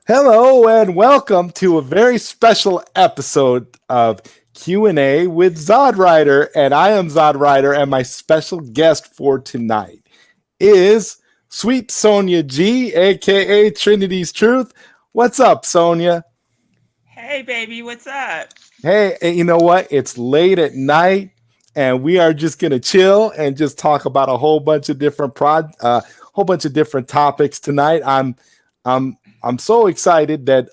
Hello and welcome to a very special episode of Q&A with ZodWriter. And I am ZodWriter, and my special guest for tonight is Sweet Sonja G, aka Trinity's Truth. What's up, Sonja? Hey, baby, what's up? Hey, you know what? It's late at night, and we are just gonna chill and just talk about a whole bunch of whole bunch of different topics tonight. I'm I'm so excited that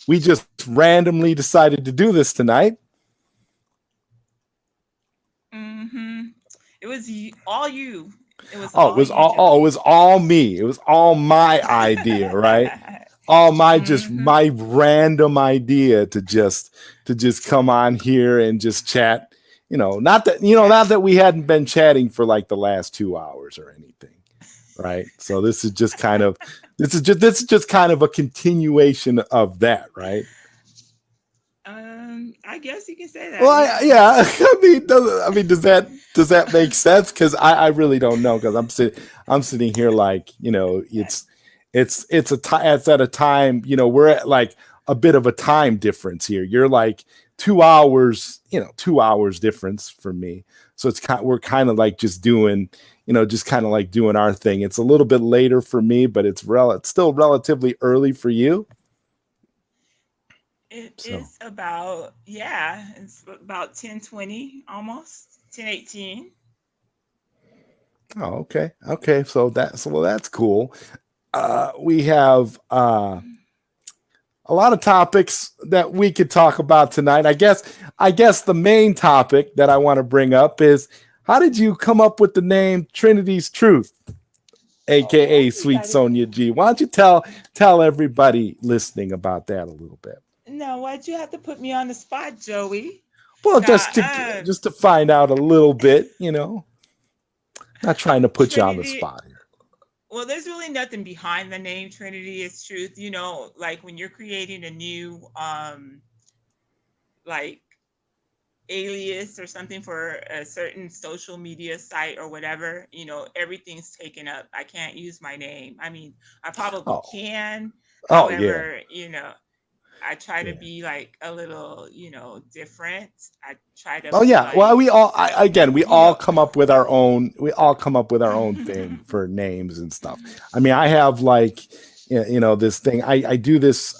we just randomly decided to do this tonight. Mm-hmm. It was all you. It was Oh, it all was you, all oh, it Joey. was all me. It was all my idea, right? All my just Mm-hmm. my random idea to just come on here and just chat. Yeah. Not that we hadn't been chatting for like the last 2 hours or anything, right? So this is just kind of a continuation of that, right? I guess you can say Well, that. Yeah. yeah. Does that make sense? Because I really don't know. Because I'm sitting here like it's at a time. We're at like a bit of a time difference here. You're like 2 hours, 2 hours difference for me. So we're kind of like just doing, just kind of like doing our thing. It's a little bit later for me, but it's still relatively early for you. It So. is about, yeah, it's about 10:20, almost 10:18. Oh, okay. Okay. That's cool. We have a lot of topics that we could talk about tonight. I guess the main topic that I want to bring up is how did you come up with the name Trinity's Truth, Oh, aka that's Sweet exciting. Sonia G? Why don't you tell everybody listening about that a little bit? No, why'd you have to put me on the spot, Joey? Well, Now, just to find out a little bit, not trying to put you on the Trinity. spot here. Well, there's really nothing behind the name Trinity is truth. Like when you're creating a new like alias or something for a certain social media site or whatever, everything's taken up. I can't use my name. I mean, I probably Oh, can. oh yeah, However, I try to yeah. be like a little, different. I try to Oh be yeah. Well, like, we you all know, come up with our own. We all come up with our own thing for names and stuff. I mean, I have like, this thing. I do this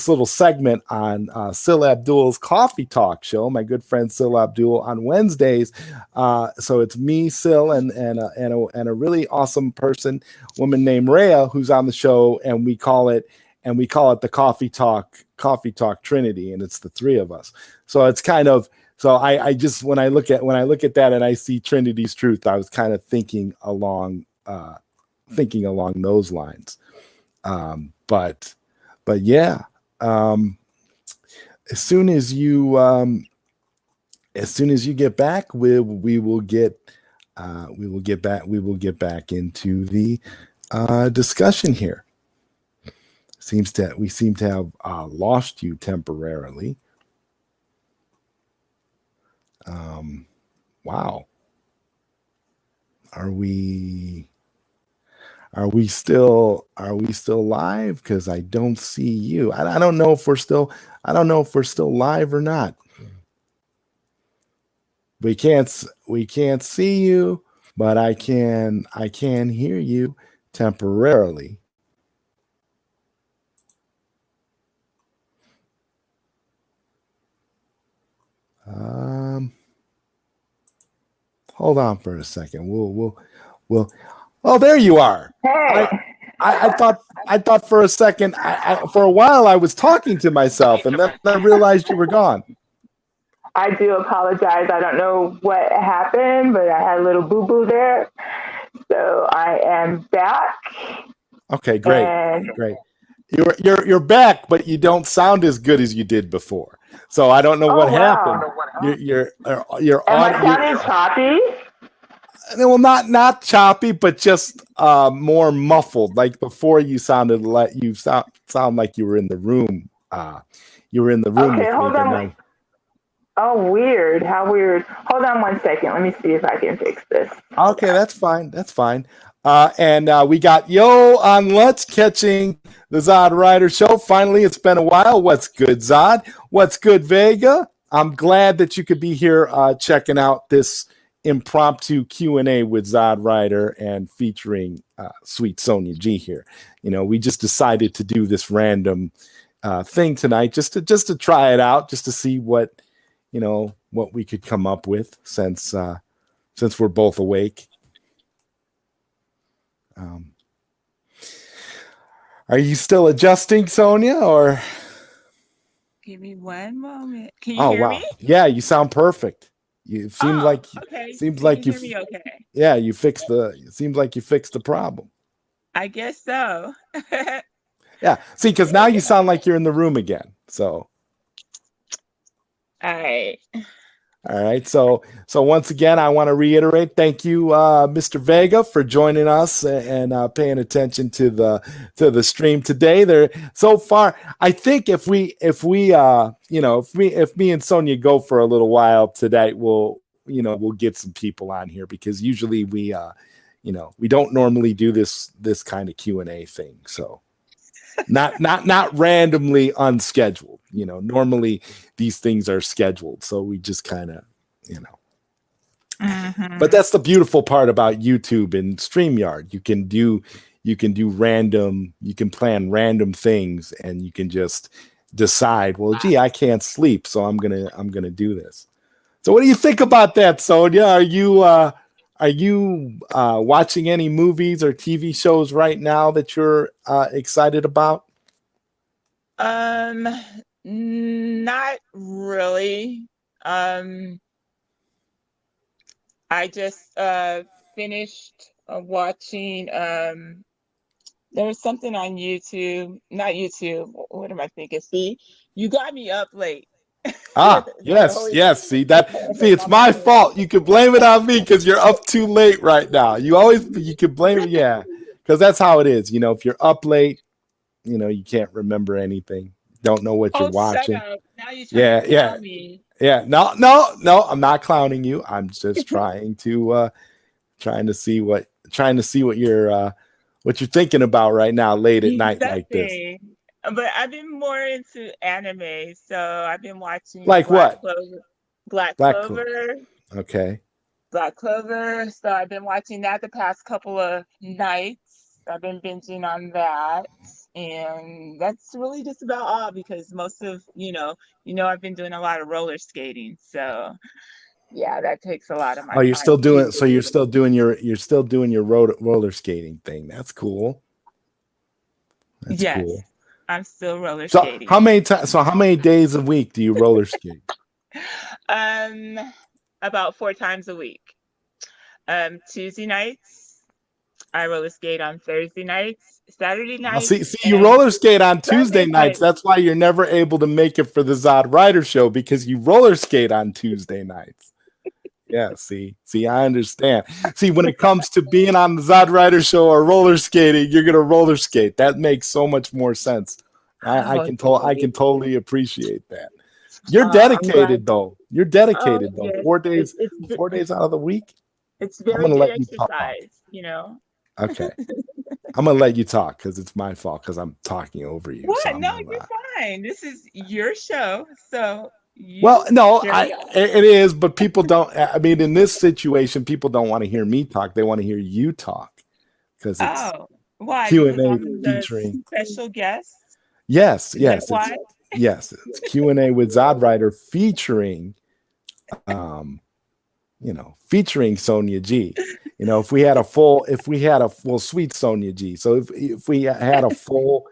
little segment on Sil Abdul's Coffee Talk show. My good friend Sil Abdul on Wednesdays. So it's me, Sil, and a really awesome woman named Rhea, who's on the show, and we call it the Coffee Talk Trinity, and it's the three of us. So it's kind of so I just when I look at that and I see Trinity's Truth, I was kind of thinking along those lines. But yeah, um, as soon as you get back, we will get back into the discussion here. We seem to have lost you temporarily. Wow. Are we are we still live? Because I don't see you. I don't know if we're still live or not. We can't see you, but I can hear you temporarily. Um, Hold on for a second. We'll. Oh, there you are. Hey, I I thought for a second, for a while, I was talking to myself, and then I realized you were gone. I do apologize. I don't know what happened, but I had a little boo boo there. So I am back. Okay, great, And great. You're back, but you don't sound as good as you did before. So I don't know what oh, happened. wow. Your Am I audio. sounding choppy? Well, not choppy, but just more muffled. Like before, you sounded like sound like you were in the room. You were in the room Okay, with me, hold but on. now. Oh, weird. How weird. Hold on 1 second. Let me see if I can fix this. Hold Okay, on. that's fine. That's fine. And we got Yo on Let's Catching the ZodWriter Show. Finally, it's been a while. What's good, Zod? What's good, Vega? I'm glad that you could be here checking out this impromptu Q&A with ZodWriter and featuring sweet Sonja G here. You know, we just decided to do this random thing tonight just to try it out, just to see what we could come up with since we're both awake. Are you still adjusting, Sonja, or? Give me one moment. Can you hear me? Yeah, you sound perfect. It seems like okay. Seems you like can you. hear me okay. Yeah, you fixed the. It seems like you fixed the problem. I guess so. Yeah. See, because now you sound like you're in the room again. So. All right. All right. So once again, I want to reiterate, thank you, Mr. Vega, for joining us and paying attention to the stream today. There so far, I think if me and Sonja go for a little while today, we'll get some people on here, because usually we don't normally do this kind of Q&A thing. So not randomly unscheduled. Normally these things are scheduled, so we just kind of, But that's the beautiful part about YouTube and StreamYard. You can plan random things, and you can just decide, well, gee, I can't sleep, so I'm gonna do this. So what do you think about that, Sonja? Are you watching any movies or TV shows right now that you're excited about? Not really. I just finished watching. There was something on YouTube, not YouTube. What am I thinking? See, you got me up late. Yes. See, it's my fault. You can blame it on me because you're up too late right now. You can blame it, yeah, because that's how it is. If you're up late, you can't remember anything. Don't know what you're watching. Shut up. Now you're trying to clown me. Yeah. No. I'm not clowning you. I'm just trying to see what you're thinking about right now, late at night like this. But I've been more into anime, so I've been watching Black Clover. Okay. Black Clover. So I've been watching that the past couple of nights. I've been binging on that. And that's really just about all, because most of I've been doing a lot of roller skating, so yeah, that takes a lot of my time. You're still doing your roller skating thing. That's cool. Yes, cool. I'm still roller so skating. How many days a week do you roller skate? About 4 times a week. Tuesday nights I roller skate, on Thursday nights, Saturday nights. See, you roller skate on Tuesday nights. That's why you're never able to make it for the ZodWriter Show, because you roller skate on Tuesday nights. Yeah, see, I understand. See, when it comes to being on the ZodWriter Show or roller skating, you're gonna roller skate. That makes so much more sense. I can totally appreciate that. You're dedicated though. You're dedicated though. Yes. 4 days, 4 days out of the week. It's very good exercise, Okay. I'm gonna let you talk because it's my fault, because I'm talking over you. What? So No, you're fine. This is your show, so. It is, but people don't. I mean, in this situation, people don't want to hear me talk. They want to hear you talk, because it's why? Q&A featuring special guests. Yes. It's Q&A with ZodWriter featuring, featuring Sonja G. If we had a full sweet Sonja G. So if we had a full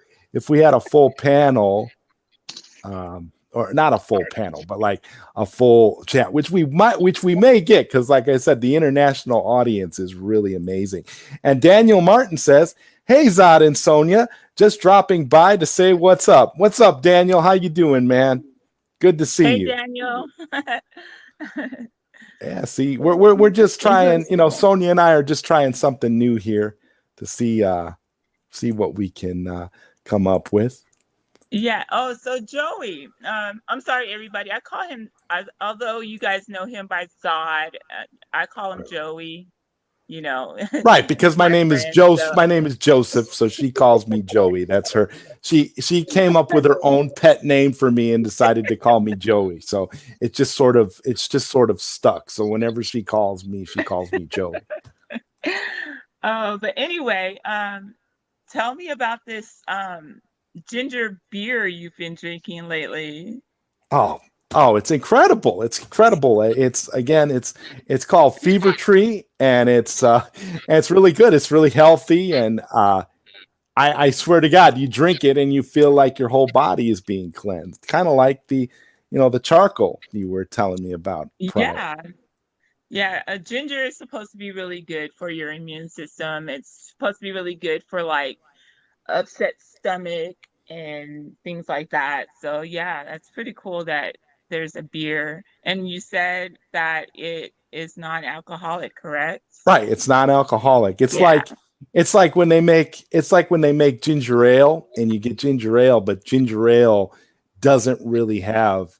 panel, or not a full panel, but like a full chat, which we may get, because like I said, the international audience is really amazing. And Daniel Martin says, "Hey Zod and Sonja, just dropping by to say what's up." What's up, Daniel? How you doing, man? Good to see you. Hey, Daniel. Yeah, see, we're just trying, Sonja and I are just trying something new here to see what we can come up with. Yeah. Oh, so Joey. I'm sorry, everybody. I call him, although you guys know him by Zod, I call him Joey. you know, Right, because my my name is friends. Joseph. So My name is Joseph, so she calls me Joey. That's her. She came up with her own pet name for me and decided to call me Joey. So it's just sort of stuck. So whenever she calls me Joey. oh, but anyway, tell me about this ginger beer you've been drinking lately. Oh, it's incredible. It's incredible. It's called Fever Tree, and it's really good. It's really healthy, and I swear to God, you drink it and you feel like your whole body is being cleansed. Kind of like the charcoal you were telling me about prior. Yeah. Yeah, ginger is supposed to be really good for your immune system. It's supposed to be really good for like upset stomach and things like that. So yeah, that's pretty cool that there's a beer. And you said that it is non-alcoholic, correct? Right. It's non-alcoholic. Yeah. It's like when they make ginger ale and you get ginger ale, but ginger ale doesn't really have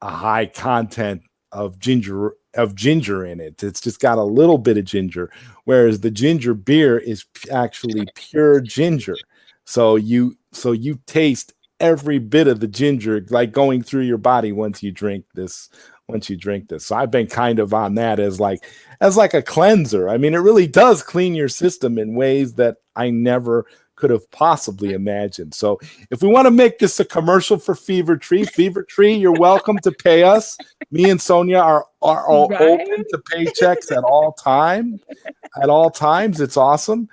a high content of ginger in it. It's just got a little bit of ginger, whereas the ginger beer is actually pure ginger. So you taste every bit of the ginger like going through your body once you drink this. So I've been kind of on that as like a cleanser. I mean, it really does clean your system in ways that I never could have possibly imagined. So if we want to make this a commercial for Fever Tree, you're welcome to pay us. Me and Sonja are all Right? open to paychecks at all time. At all times, it's awesome.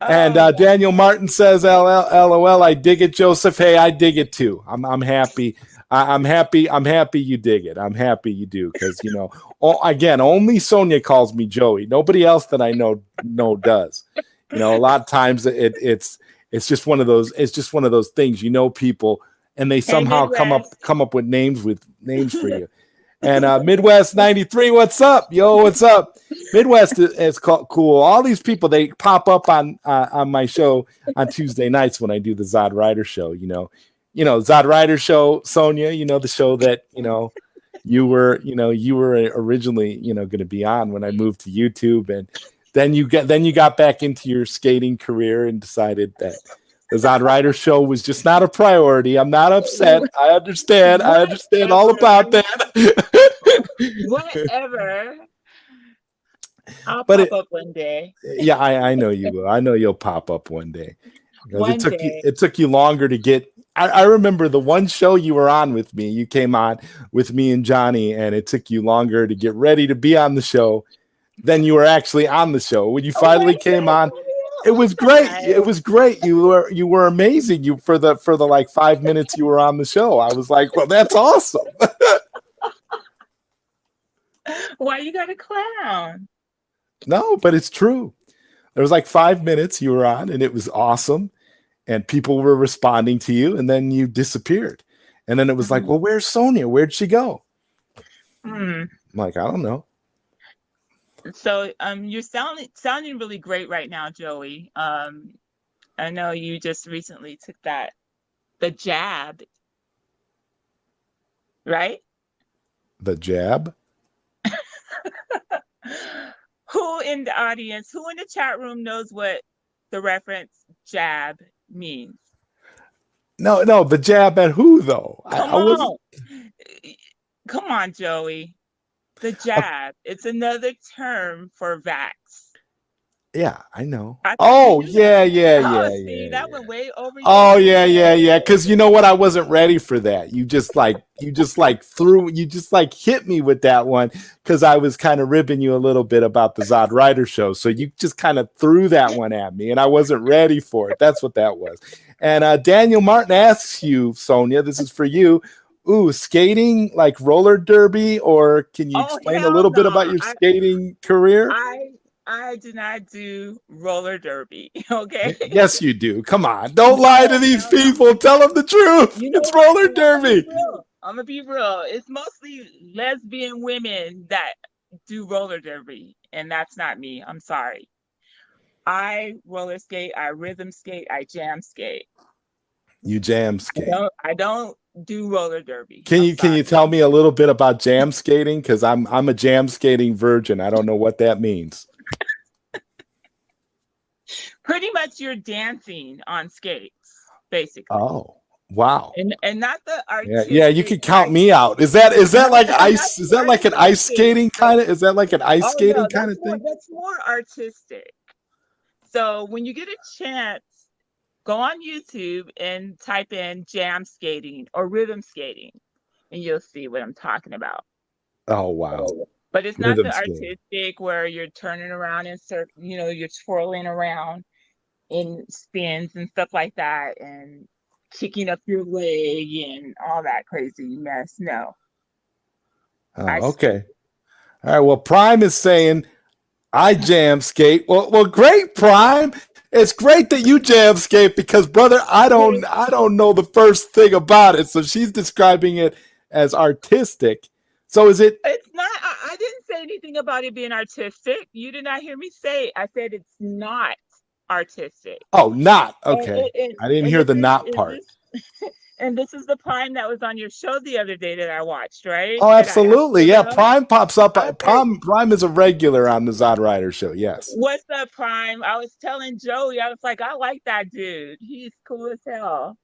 And Oh, Daniel Martin says, LOL, I dig it, Joseph. Hey, I dig it too. I'm happy. I'm happy. I'm happy you dig it. I'm happy you do because again, only Sonja calls me Joey. Nobody else that I know does. A lot of times it's just one of those. It's just one of those things. People, and they hey somehow Midwest. come up with names for you. And Midwest 93, what's up? Yo, what's up? Midwest is cool. All these people, they pop up on my show on Tuesday nights when I do the ZodWriter show. ZodWriter show, Sonja. The show that you were originally going to be on when I moved to YouTube, and then you got back into your skating career and decided that the ZodWriter show was just not a priority. I'm not upset. I understand. I understand all about that. Whatever. I'll But pop up one day. yeah, I know you will. I know you'll pop up one day because One day. it took you longer to get. I remember the one show you were on with me. You came on with me and Johnny, and it took you longer to get ready to be on the show than you were actually on the show. When you finally came on, it was great. It was great. You were amazing. You for the like 5 minutes you were on the show. I was like, well, that's awesome. Why you got a clown? No, but it's true. There was like 5 minutes you were on, and it was awesome. And people were responding to you, and then you disappeared. And then it was like, well, where's Sonja? Where'd she go? I'm like, I don't know. So you're sounding really great right now, Joey. I know you just recently took the jab, right? The jab? Who in the audience, who in the chat room knows what the reference jab means? No, the jab at who though? Come on, Joey. The jab. It's another term for vax. Yeah, I know. I Oh, thought you knew yeah, that. yeah. That went way over your Oh, head. yeah. Because you know what? I wasn't ready for that. You just hit me with that one because I was kind of ribbing you a little bit about the ZodWriter show. So you just kind of threw that one at me, and I wasn't ready for it. That's what that was. And Daniel Martin asks you, Sonja, this is for you. Ooh, skating like roller derby, or can you explain a little bit about your skating career? I do not do roller derby. Okay. Yes, you do. Come on. Don't lie to these people. Tell them the truth. It's what? roller derby. I'm going to be real. It's mostly lesbian women that do roller derby, and that's not me. I'm sorry. I roller skate, I rhythm skate, I jam skate. You jam skate. I don't do roller derby. Can I'm you sorry. tell me a little bit about jam skating? Because I'm a jam skating virgin. I don't know what that means. Pretty much you're dancing on skates, basically. Oh, wow. And not the Yeah, artistic. yeah, you can count me out. Is that like not ice? Is the that like an ice artistic. skating kind of? Is that like an ice Oh skating no, kind of thing? that's more artistic. So when you get a chance, go on YouTube and type in jam skating or rhythm skating, and you'll see what I'm talking about. Oh wow. But it's not Rhythm the skating. artistic where you're turning around and you're twirling around in spins and stuff like that and kicking up your leg and all that crazy mess. No. Oh, okay. All right. Well, Prime is saying I jam skate. Well, great, Prime. It's great that you jam skate because, brother, I don't know the first thing about it. So she's describing it as artistic. So is it? It's not. I didn't say anything about it being artistic. You did not hear me say. I said it's not artistic. Oh, not okay. I didn't hear the not part. And this is the Prime that was on your show the other day that I watched, right? Oh, absolutely. Yeah, Prime pops up. Okay. Prime is a regular on the ZodWriter show. Yes. What's up, Prime? I was telling Joey, I was like, I like that dude. He's cool as hell.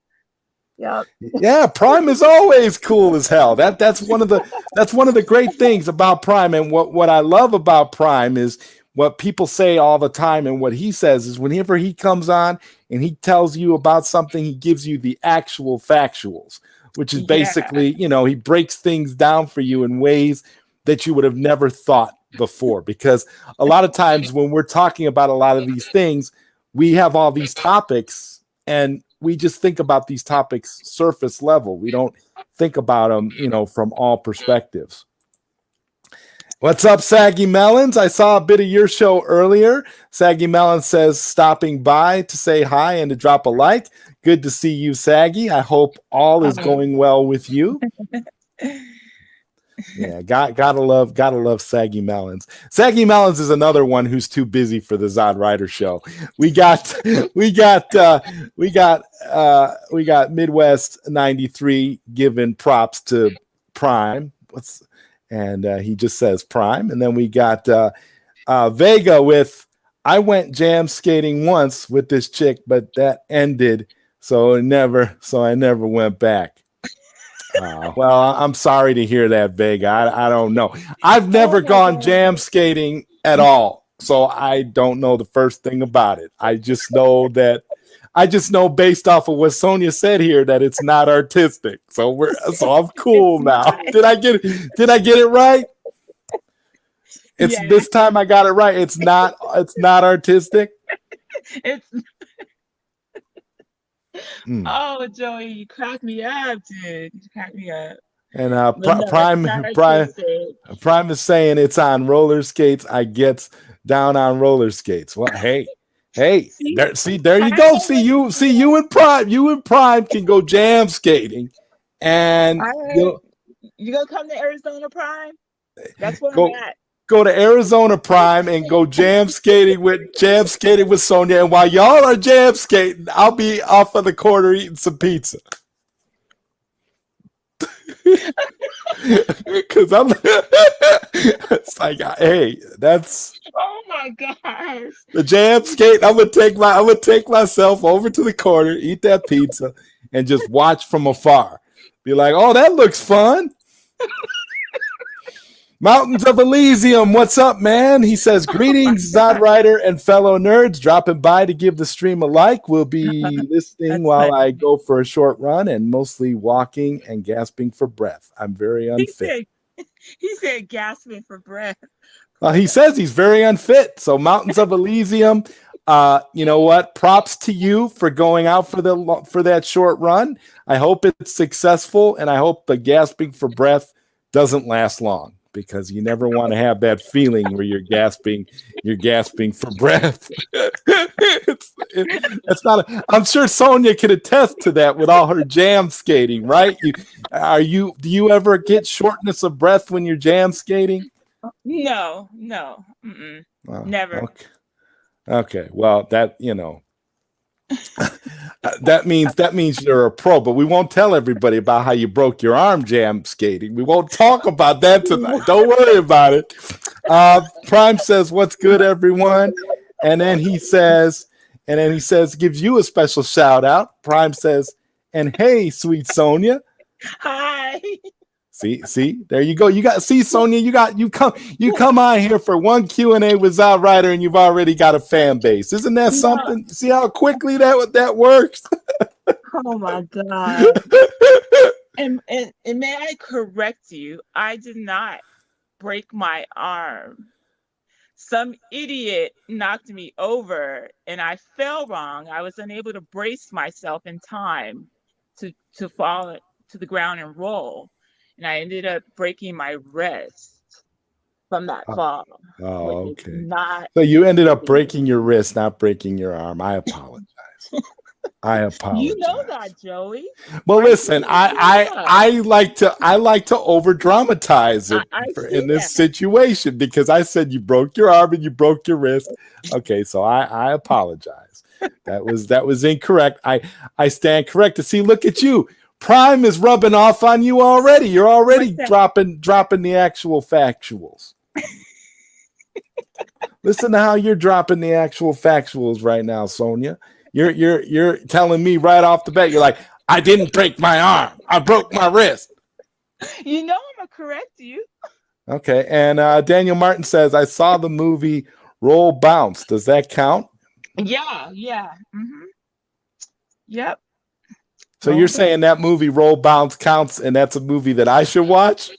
Yep. Yeah, Prime is always cool as hell. That's one of the great things about Prime. And what I love about Prime is what people say all the time, and what he says is whenever he comes on and he tells you about something, he gives you the actual factuals, which is basically, he breaks things down for you in ways that you would have never thought before. Because a lot of times when we're talking about a lot of these things, we have all these topics and we just think about these topics surface level. We don't think about them, from all perspectives. What's up, Saggy Melons? I saw a bit of your show earlier. Saggy Melons says stopping by to say hi and to drop a like. Good to see you, Saggy. I hope all is going well with you. Yeah, gotta love Saggy Melons. Saggy Melons is another one who's too busy for the ZodWriter show. We got Midwest 93 giving props to Prime. And he just says Prime. And then we got Vega with, I went jam skating once with this chick, but that ended. So I never went back. Well, I'm sorry to hear that, Vega. I don't know. I've never gone jam skating at all. So I don't know the first thing about it. I just know based off of what Sonja said here that it's not artistic. So I'm cool now. Did I get it right? This time I got it right. It's not artistic. Oh, Joey, you cracked me up, dude. You cracked me up. And Prime is saying it's on roller skates. I get down on roller skates. Well, hey, there you go. See you and Prime. You and Prime can go jam skating, and you gonna come to Arizona, Prime? That's where I'm at. Go to Arizona, Prime, and go jam skating with Sonja. And while y'all are jam skating, I'll be off of the corner eating some pizza. Because it's like, hey, that's. Oh my gosh. The jam skate. I'm gonna take myself over to the corner, eat that pizza, and just watch from afar. Be like, oh, that looks fun. Mountains of Elysium, what's up, man? He says, greetings, ZodWriter and fellow nerds. Dropping by to give the stream a like. We'll be listening while I go for a short run and mostly walking and gasping for breath. I'm very unfit. He said gasping for breath. Well, he says he's very unfit. So Mountains of Elysium, you know what? Props to you for going out for that short run. I hope it's successful, and I hope the gasping for breath doesn't last long, because you never want to have that feeling where you're gasping for breath. It's not. I'm sure Sonja can attest to that with all her jam skating, right? Do you ever get shortness of breath when you're jam skating? No, never. Okay. Well, that That means you're a pro, but we won't tell everybody about how you broke your arm jam skating. We won't talk about that tonight. Don't worry about it. Prime says, "What's good, everyone?" And then he says, gives you a special shout out. Prime says, "And hey, sweet Sonja." Hi. See, there you go. Sonja, you come on here for one Q&A with ZodWriter, and you've already got a fan base. Isn't that something? See how quickly that works? Oh my God. And may I correct you? I did not break my arm. Some idiot knocked me over and I fell wrong. I was unable to brace myself in time to fall to the ground and roll. And I ended up breaking my wrist from that fall. Oh, okay. So you ended up breaking your wrist, not breaking your arm. I apologize. You know that, Joey. Well, listen, I like to over dramatize it in this situation because I said you broke your arm and you broke your wrist. Okay, so I apologize. That was incorrect. I stand corrected. See, look at you. Prime is rubbing off on you already. You're already dropping the actual factuals. Listen to how you're dropping the actual factuals right now, Sonja. You're telling me right off the bat. You're like, I didn't break my arm. I broke my wrist. You know I'm gonna correct you. Okay, and Daniel Martin says I saw the movie Roll Bounce. Does that count? Yeah. Mm-hmm. Yep. So you're saying that movie Roll Bounce counts, and that's a movie that I should watch?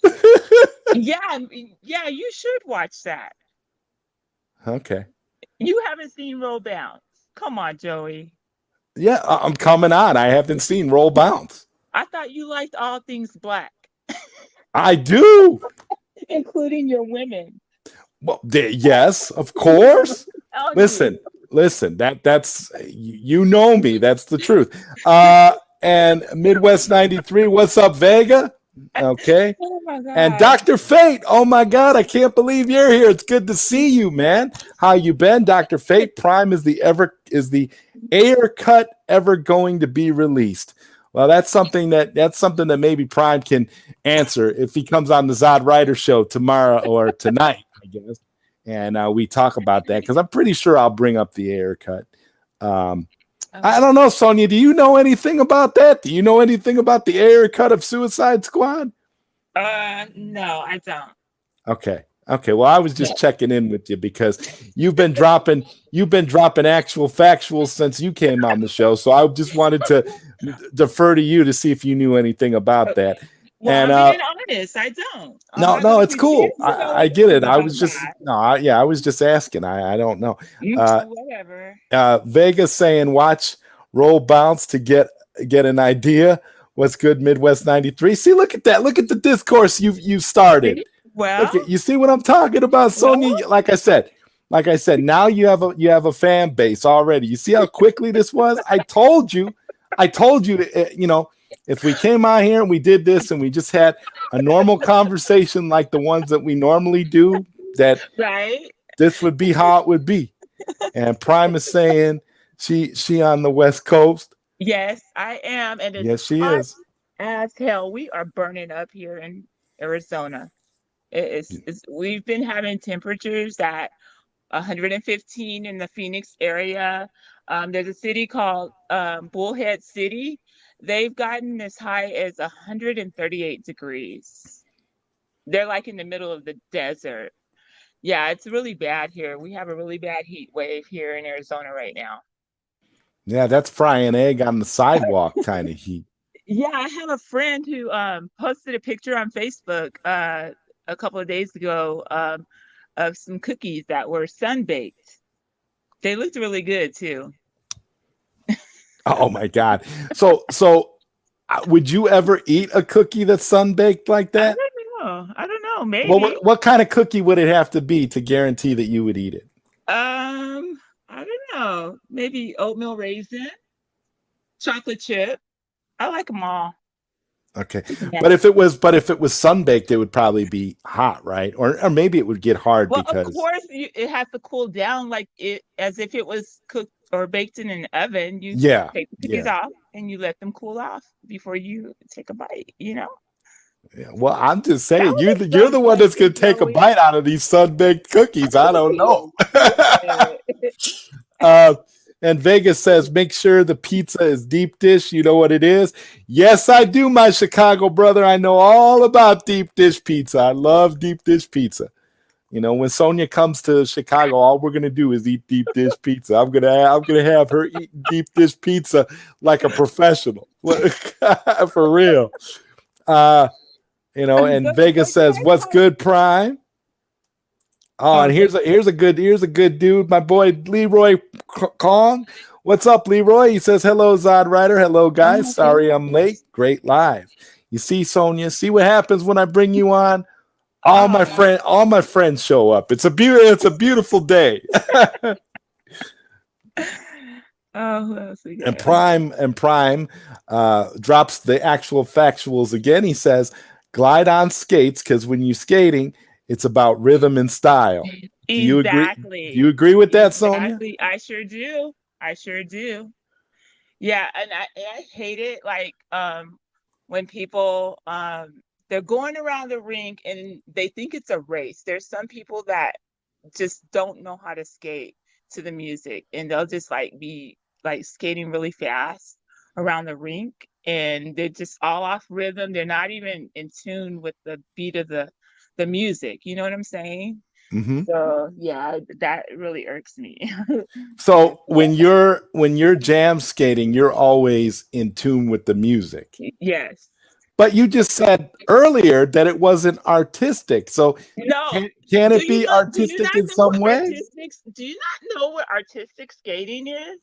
Yeah, you should watch that. Okay. You haven't seen Roll Bounce. Come on, Joey. Yeah, I'm coming on. I haven't seen Roll Bounce. I thought you liked all things black. I do. Including your women. Well, yes, of course. Listen, that's you know me. That's the truth. And Midwest 93, what's up, Vega? Okay. Oh my God. And Dr. Fate, oh my God, I can't believe you're here. It's good to see you, man. How you been, Dr. Fate? Prime is the air cut ever going to be released? Well, that's something that maybe Prime can answer if he comes on the ZodWriter show tomorrow or tonight, I guess. And we talk about that because I'm pretty sure I'll bring up the air cut. I don't know, Sonja. Do you know anything about that? Do you know anything about the air cut of Suicide Squad? No, I don't. Okay. Well, I was just checking in with you because you've been dropping actual factuals since you came on the show. So I just wanted to defer to you to see if you knew anything about that. Well, I'm being honest, I don't. No, it's cool. I get it. I was just asking. I don't know. Whatever. Vegas saying watch Roll Bounce to get an idea. What's good, Midwest 93? See, look at that. Look at the discourse you started. Well, you see what I'm talking about, Sonja? Well, like I said, now you have a fan base already. You see how quickly this was? I told you, if we came out here and we did this and we just had a normal conversation like the ones that we normally do, that this would be how it would be. And Prime is saying she on the West Coast. Yes, I am. And yes, she is. As hell, we are burning up here in Arizona. We've been having temperatures at 115 in the Phoenix area. There's a city called Bullhead City. They've gotten as high as 138 degrees. They're like in the middle of the desert. Yeah, it's really bad here. We have a really bad heat wave here in Arizona right now. Yeah, that's frying egg on the sidewalk kind of heat. Yeah, I have a friend who posted a picture on Facebook a couple of days ago of some cookies that were sun-baked. They looked really good too. Oh my God. So would you ever eat a cookie that's sun-baked like that? I don't know. Maybe. Well, what kind of cookie would it have to be to guarantee that you would eat it? I don't know. Maybe oatmeal raisin, chocolate chip. I like them all. Okay. Yeah. But if it was sun-baked, it would probably be hot, right? Or maybe it would get hard because of course it has to cool down like it as if it was cooked or baked in an oven, you Yeah, take the cookies yeah, off and you let them cool off before you take a bite, you know? yeah. Well, I'm just That saying, was a you're the fun one that's gonna question, take a Joey. bite out of these sun-baked cookies. I don't know. Yeah. uh, and Vegas says, make sure the pizza is deep dish. You know what it is? Yes, I do, my Chicago brother. I know all about deep dish pizza. I love deep dish pizza. You know, when Sonja comes to Chicago, all we're gonna do is eat deep dish pizza. I'm gonna have her eat deep dish pizza like a professional, for real. You know, and Vegas says, "What's good, Prime?" Oh, and Okay. here's a good dude, my boy Leroy Kong. What's up, Leroy? He says, "Hello, ZodWriter. Hello, guys. Sorry I'm late. Great live." You see, Sonja, see what happens when I bring you on. All my friends show up. It's a beautiful day. Oh, who else we And got? Prime drops the actual factuals again. He says, "Glide on skates because when you're skating, it's about rhythm and style." Do you agree? Do you Exactly. agree with that, Sonja? Exactly. I sure do. I sure do. Yeah, and I hate it like when people they're going around the rink and they think it's a race. There's some people that just don't know how to skate to the music and they'll just like be like skating really fast around the rink and they're just all off rhythm. They're not even in tune with the beat of the music. You know what I'm saying? Mm-hmm. So yeah, that really irks me. So when you're jam skating, you're always in tune with the music. Yes. But you just said earlier that it wasn't artistic. So No. can Do it you be not do you artistic not in know what some way? artistic skating is?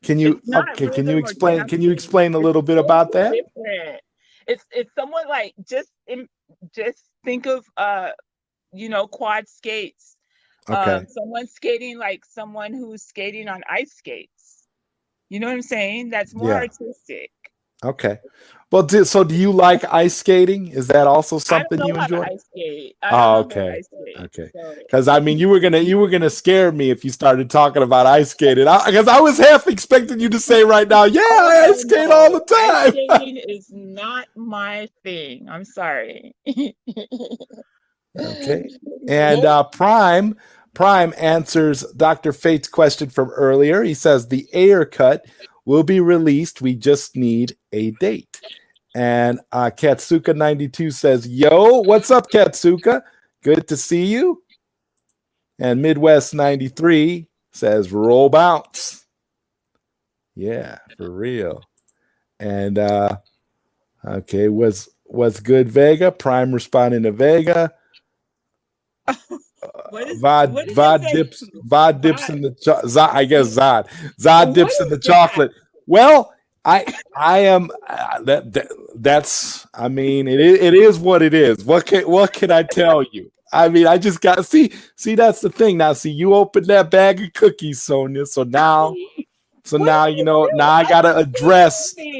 Can It's you not rhythm or Can you dancing. explain a It's little bit about totally that? different. It's someone like just think of quad skates. Okay. Someone skating like someone who's skating on ice skates. You know what I'm saying? That's more Yeah. artistic. Okay. Well, so do you like ice skating? Is that also I don't something know you how to enjoy? ice skate. I don't Oh, know how to okay. ice skate. Okay. So Because I mean, you were gonna scare me if you started talking about ice skating. Because I was half expecting you to say right now, "Yeah, oh I no, ice skate all no. the Ice time." skating is not my thing. I'm sorry. Okay. And Nope. Prime answers Dr. Fate's question from earlier. He says the Ayer cut will be released. We just need a date. And Katsuka92 says, "Yo, what's up, Katsuka? Good to see you." And Midwest 93 says, "Roll bounce." Yeah, for real. And okay, what's good, Vega? Prime responding to Vega. What did they say? Vod dips Bye. in the I guess Zod What dips in is the that? chocolate. Well, I am that's I mean it is what it is. What can I tell you? I mean, I just got see that's the thing. Now see you opened that bag of cookies, Sonja. So What now do you you know now do? I don't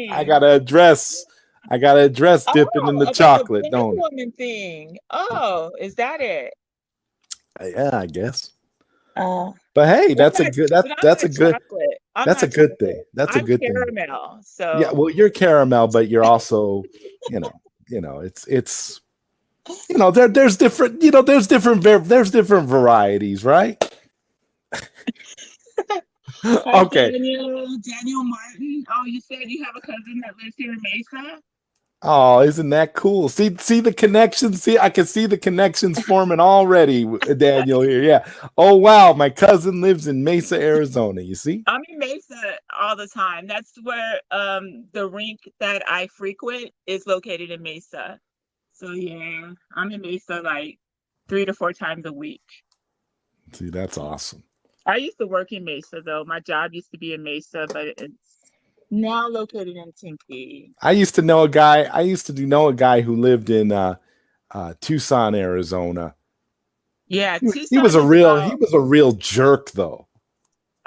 I understand. gotta address dipping in Oh, the about the chocolate, black don't it? woman thing. Oh, is that it? Yeah, I guess. Oh, But hey, I'm not, but I'm that's a not good chocolate. I'm that's a not good thing. chocolate. That's a I'm good thing. caramel. Yeah, So well, you're caramel, but you're also, it's there's different there's different varieties, right? hi, Okay. Daniel Martin. Oh, you said you have a cousin that lives here in Mesa? Oh, isn't that cool? See the connections. See, I can see the connections forming already, Daniel here. Yeah. Oh wow, my cousin lives in Mesa, Arizona. You see? I'm in Mesa all the time. That's where the rink that I frequent is located in Mesa. So yeah, I'm in Mesa like 3 to 4 times a week. See, that's awesome. I used to work in Mesa though. My job used to be in Mesa, but it's now located in Tempe. I used to know a guy. I used to know a guy who lived in Tucson, Arizona. Yeah, He was Tucson is he about. was a real jerk though.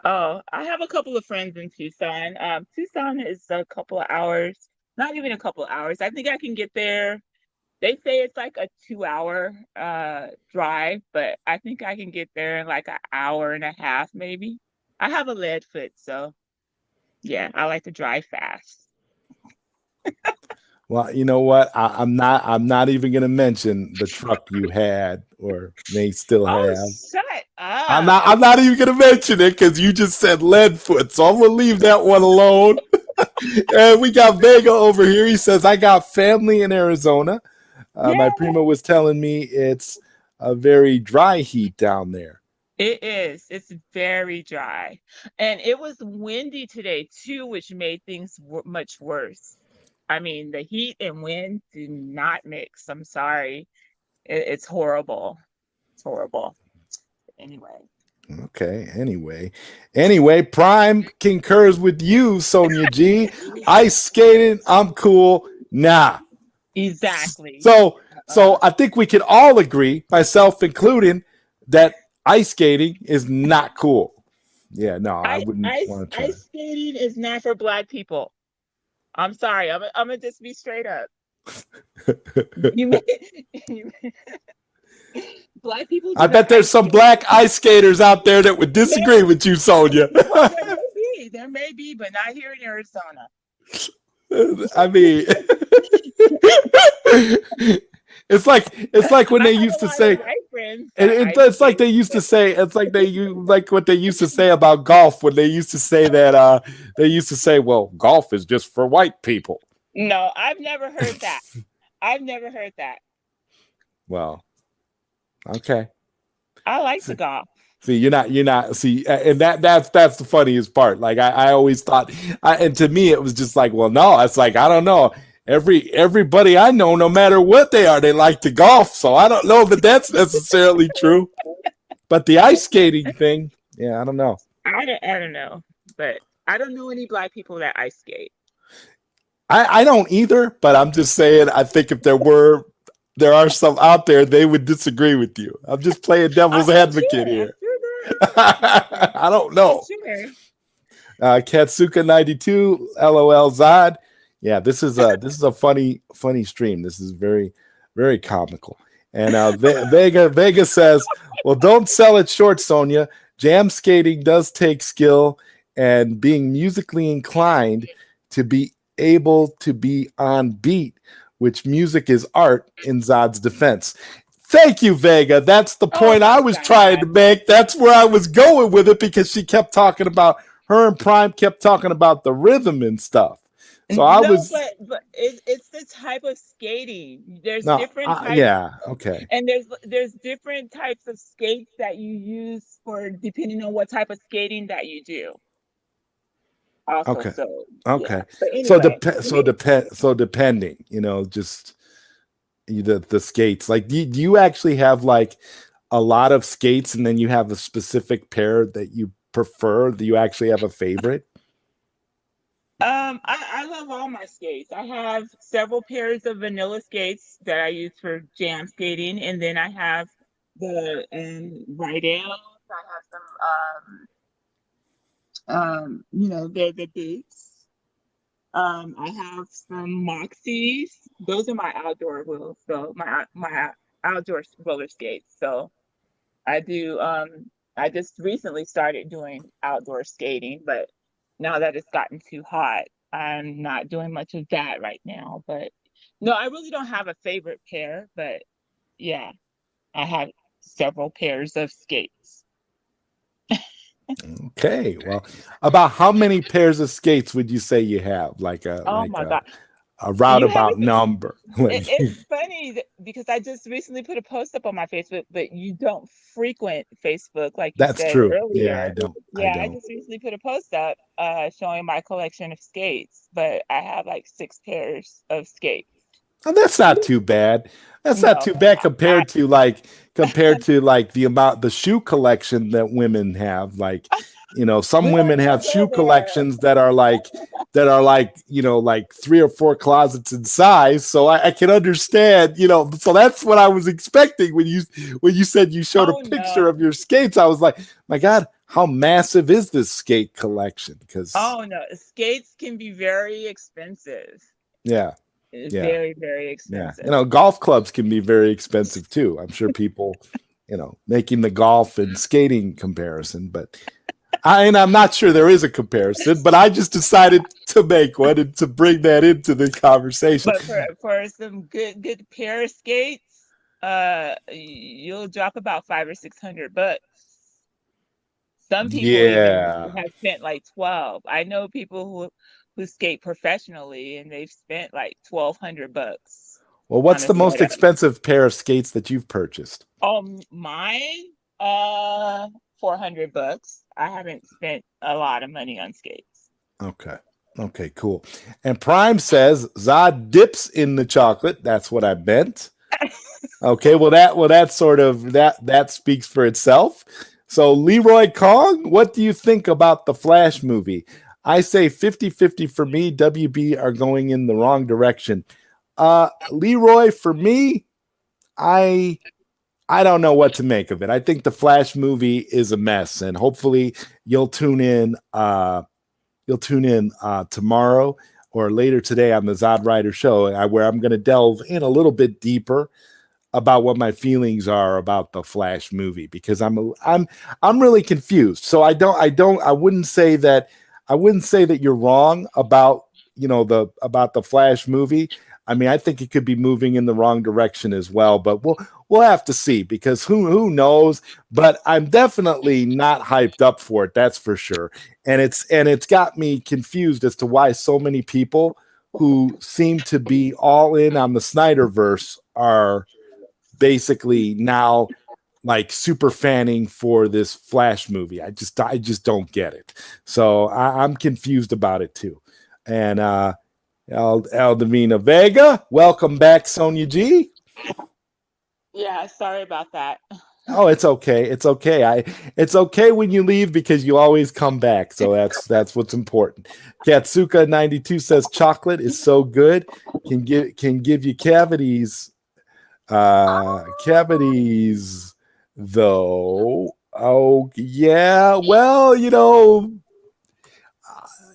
Oh, I have a couple of friends in Tucson. Tucson is a couple of hours, not even a couple of hours. I think I can get there. They say it's like a 2 hour drive, but I think I can get there in like an hour and a half, maybe. I have a lead foot, so yeah, I like to drive fast. Well, you know what? I'm not even going to mention the truck you had or may still Oh, have. shut I'm up. not. I'm not even going to mention it because you just said lead foot, so I'm going to leave that one alone. And we got Vega over here. He says, "I got family in Arizona. My Yeah, prima was telling me it's a very dry heat down there." it is. It's very dry. And it was windy today too, which made things much worse. I mean, the heat and wind do not mix. I'm sorry. It's horrible. It's horrible. Anyway. Okay. Anyway, Prime concurs with you, Sonja G. Ice skating, I'm cool. Nah. Exactly. So I think we can all agree, myself including, that ice skating is not cool. Yeah, no, I wouldn't want to try. Ice skating is not for Black people. I'm sorry. I'm gonna just be straight up. You may, Black people. I bet there's some black ice skaters out there that would disagree with you, Sonja. There may be, but not here in Arizona. I mean, it's like when they used to say. It's like they used to say. It's like like what they used to say about golf when they used to say that. They used to say, "Well, golf is just for white people." No, I've never heard that. I've never heard that. Well, okay. I like the golf. See, you're not. See, and that's the funniest part. Like I always thought, and to me, it was just like, well, no, it's like I don't know. Everybody I know, no matter what they are, they like to golf. So I don't know that that's necessarily true. But the ice skating thing, yeah, I don't know. I don't know, but I don't know any Black people that ice skate. I don't either. But I'm just saying, I think if there are some out there, they would disagree with you. I'm just playing devil's advocate here. I don't know. Sure. Katsuka92, LOL Zod. Yeah, this is a funny stream. This is very, very comical. And Vega says, "Well, don't sell it short, Sonja. Jam skating does take skill and being musically inclined to be able to be on beat, which music is art in Zod's defense." Thank you, Vega. That's the point I was trying to make. That's where I was going with it because she kept talking about her and Prime kept talking about the rhythm and stuff. So but it's the type of skating. There's different types. Yeah, okay. And there's different types of skates that you use for depending on what type of skating that you do. Also, okay. Yeah. Anyway, So depending, just the skates. Like, do you actually have like a lot of skates, and then you have a specific pair that you prefer? Do you actually have a favorite? I love all my skates. I have several pairs of vanilla skates that I use for jam skating, and then I have the Rydales. I have some they're the boots. I have some Moxies. Those are my outdoor wheels. So my outdoor roller skates. So I do. I just recently started doing outdoor skating, but now that it's gotten too hot, I'm not doing much of that right now. But no, I really don't have a favorite pair. But yeah, I have several pairs of skates. Okay, well, about how many pairs of skates would you say you have? Like God. A roundabout number. It's funny because I just recently put a post up on my Facebook, but you don't frequent Facebook like you That's said true. earlier. Yeah, I don't. I just recently put a post up showing my collection of skates, but I have like 6 pairs of skates. Oh, that's not too bad. That's not too bad compared to the shoe collection that women have. Like, some women have shoe collections that are like 3 or 4 closets in size. So I can understand, so that's what I was expecting when you said you showed a picture of your skates. I was like, my God, how massive is this skate collection? Because skates can be very expensive. Yeah. It's very, very expensive. Yeah. Golf clubs can be very expensive too. I'm sure people, making the golf and skating comparison, but And I'm not sure there is a comparison, but I just decided to make one and to bring that into the conversation. But for some good pair of skates, you'll drop about $500 or $600. Some people Yeah. even have spent like 12. I know people who skate professionally and they've spent like $1,200. Well, what's the most setup. expensive pair of skates that you've purchased? Mine, $400. I haven't spent a lot of money on skates. Okay, cool. And Prime says Zod dips in the chocolate. That's what I meant. Okay, well that's sort of that speaks for itself. So Leroy Kong, what do you think about the Flash movie? I say 50-50 for me. WB are going in the wrong direction. Leroy, for me, I don't know what to make of it. I think the Flash movie is a mess, and hopefully you'll tune in tomorrow or later today on the ZodWriter show, where I'm going to delve in a little bit deeper about what my feelings are about the Flash movie, because I'm really confused. So I wouldn't say that you're wrong about the Flash movie. I mean, I think it could be moving in the wrong direction as well, but we'll have to see, because who knows. But I'm definitely not hyped up for it, that's for sure. And it's got me confused as to why so many people who seem to be all in on the Snyderverse are basically now like super fanning for this Flash movie. I just don't get it. So I'm confused about it too. And Aldemina Vega, welcome back, Sonja G. Yeah, sorry about that. Oh, it's okay. It's okay. It's okay when you leave, because you always come back. So that's what's important. Katsuka 92 says chocolate is so good, can give you cavities. Cavities though. Oh yeah. Well,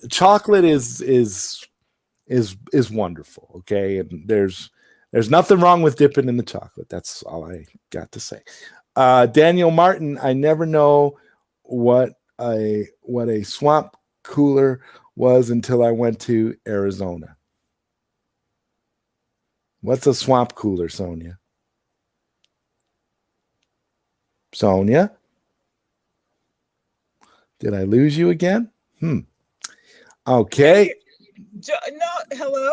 chocolate is wonderful. Okay, and there's nothing wrong with dipping in the chocolate. That's all I got to say. Daniel Martin, I never know what a swamp cooler was until I went to Arizona. What's a swamp cooler, Sonja? Sonja? Did I lose you again? Okay. No, hello?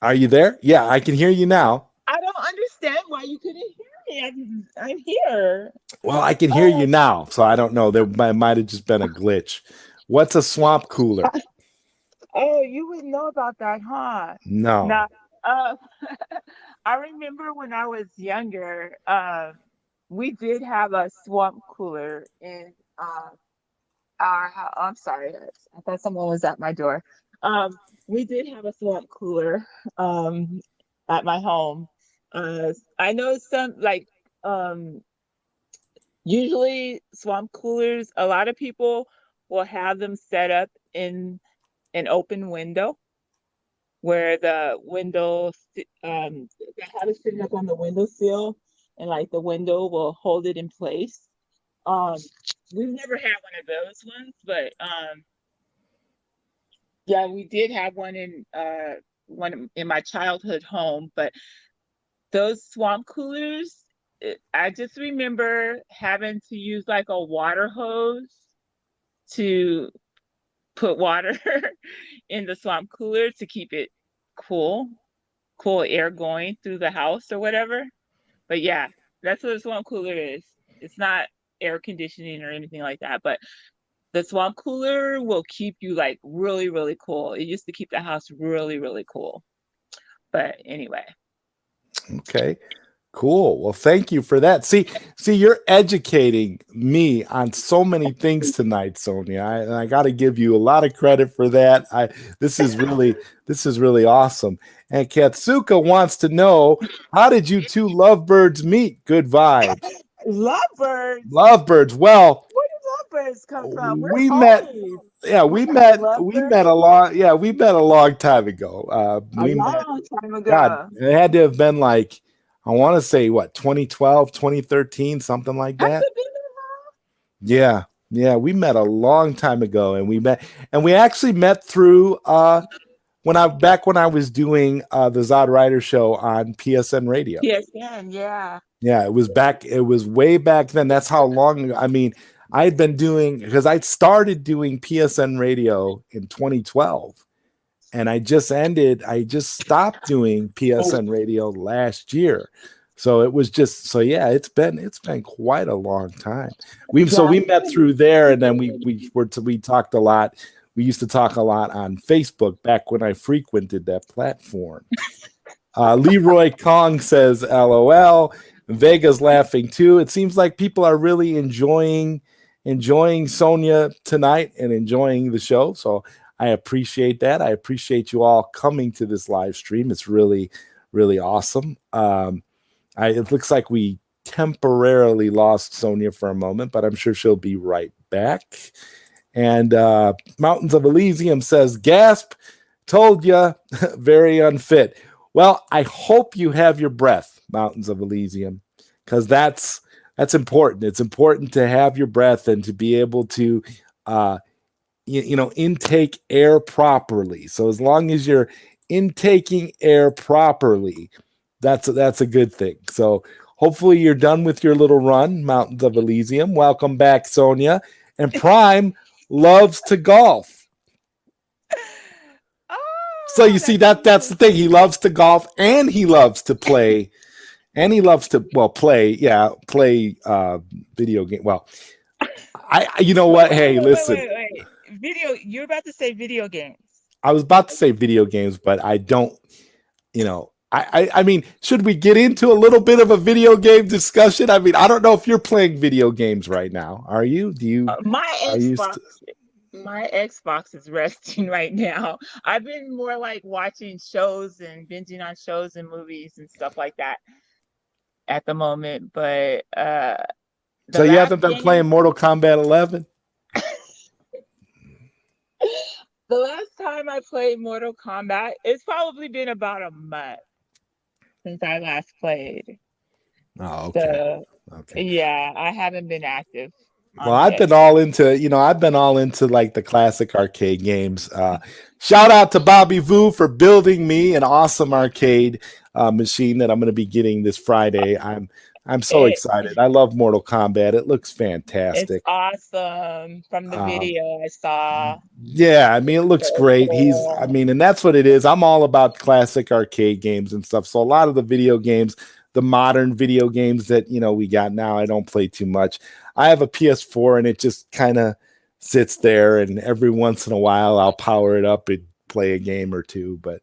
Are you there? Yeah, I can hear you now. I don't understand why you couldn't hear me. I'm here. Well, I can hear you now, so I don't know. There might have just been a glitch. What's a swamp cooler? Oh, you wouldn't know about that, huh? No. Now, I remember when I was younger, we did have a swamp cooler in our house. I'm sorry, I thought someone was at my door. We did have a swamp cooler at my home. I know some usually swamp coolers, a lot of people will have them set up in an open window, where the window they have it sitting up on the windowsill, and like the window will hold it in place. We've never had one of those ones, but yeah, we did have one in my childhood home. But those swamp coolers, I just remember having to use like a water hose to put water in the swamp cooler to keep it cool air going through the house or whatever. But yeah, that's what a swamp cooler is. It's not air conditioning or anything like that, but the swamp cooler will keep you like really, really cool. It used to keep the house really, really cool. But anyway. Okay. Cool. Well, thank you for that. See, you're educating me on so many things tonight, Sonja. I got to give you a lot of credit for that. This is really awesome. And Katsuka wants to know, how did you two lovebirds meet? Good vibes. Lovebirds. Well, where did lovebirds come from? We met a long time ago. God, it had to have been like, I want to say 2012, 2013, something like that. Has it been that long? Yeah. Yeah, we met a long time ago, and we actually met through when I was doing the ZodWriter show on PSN Radio. PSN, yeah. Yeah, it was way back then. That's how long. I mean, I had been doing, because I started doing PSN Radio in 2012, and I just stopped doing PSN Radio last year. So it was just, so yeah, it's been quite a long time. We met through there, and then we talked a lot. We used to talk a lot on Facebook back when I frequented that platform. Leroy Kong says, LOL. Vega's laughing too. It seems like people are really enjoying Sonja tonight and enjoying the show. So I appreciate that. I appreciate you all coming to this live stream. It's really, really awesome. It looks like we temporarily lost Sonja for a moment, but I'm sure she'll be right back. And Mountains of Elysium says, gasp, told ya, very unfit. Well, I hope you have your breath, Mountains of Elysium, because that's important. It's important to have your breath and to be able to, intake air properly. So as long as you're intaking air properly, that's a good thing. So hopefully you're done with your little run, Mountains of Elysium. Welcome back, Sonja. And Prime loves to golf. So you see that's the thing. He loves to golf, and he loves to play, and he loves to play video game. Well, you know what? Hey, listen. Wait. Video. You're about to say video games. I was about to say video games, but I don't. I mean, should we get into a little bit of a video game discussion? I mean, I don't know if you're playing video games right now. Are you? Do you? My Xbox is resting right now. I've been more like watching shows and binging on shows and movies and stuff like that at the moment. But so you haven't been playing Mortal Kombat 11? The last time I played Mortal Kombat, it's probably been about a month since I last played. Oh, okay. So, okay. Yeah, I haven't been active. Well, I've been all into like the classic arcade games. Shout out to Bobby Vu for building me an awesome arcade machine that I'm going to be getting this Friday. I'm so excited. I love Mortal Kombat. It looks fantastic. It's awesome from the video I saw. Yeah, I mean, it looks great. And that's what it is. I'm all about classic arcade games and stuff. So a lot of the video games, the modern video games that, we got now, I don't play too much. I have a PS4 and it just kind of sits there, and every once in a while I'll power it up and play a game or two. But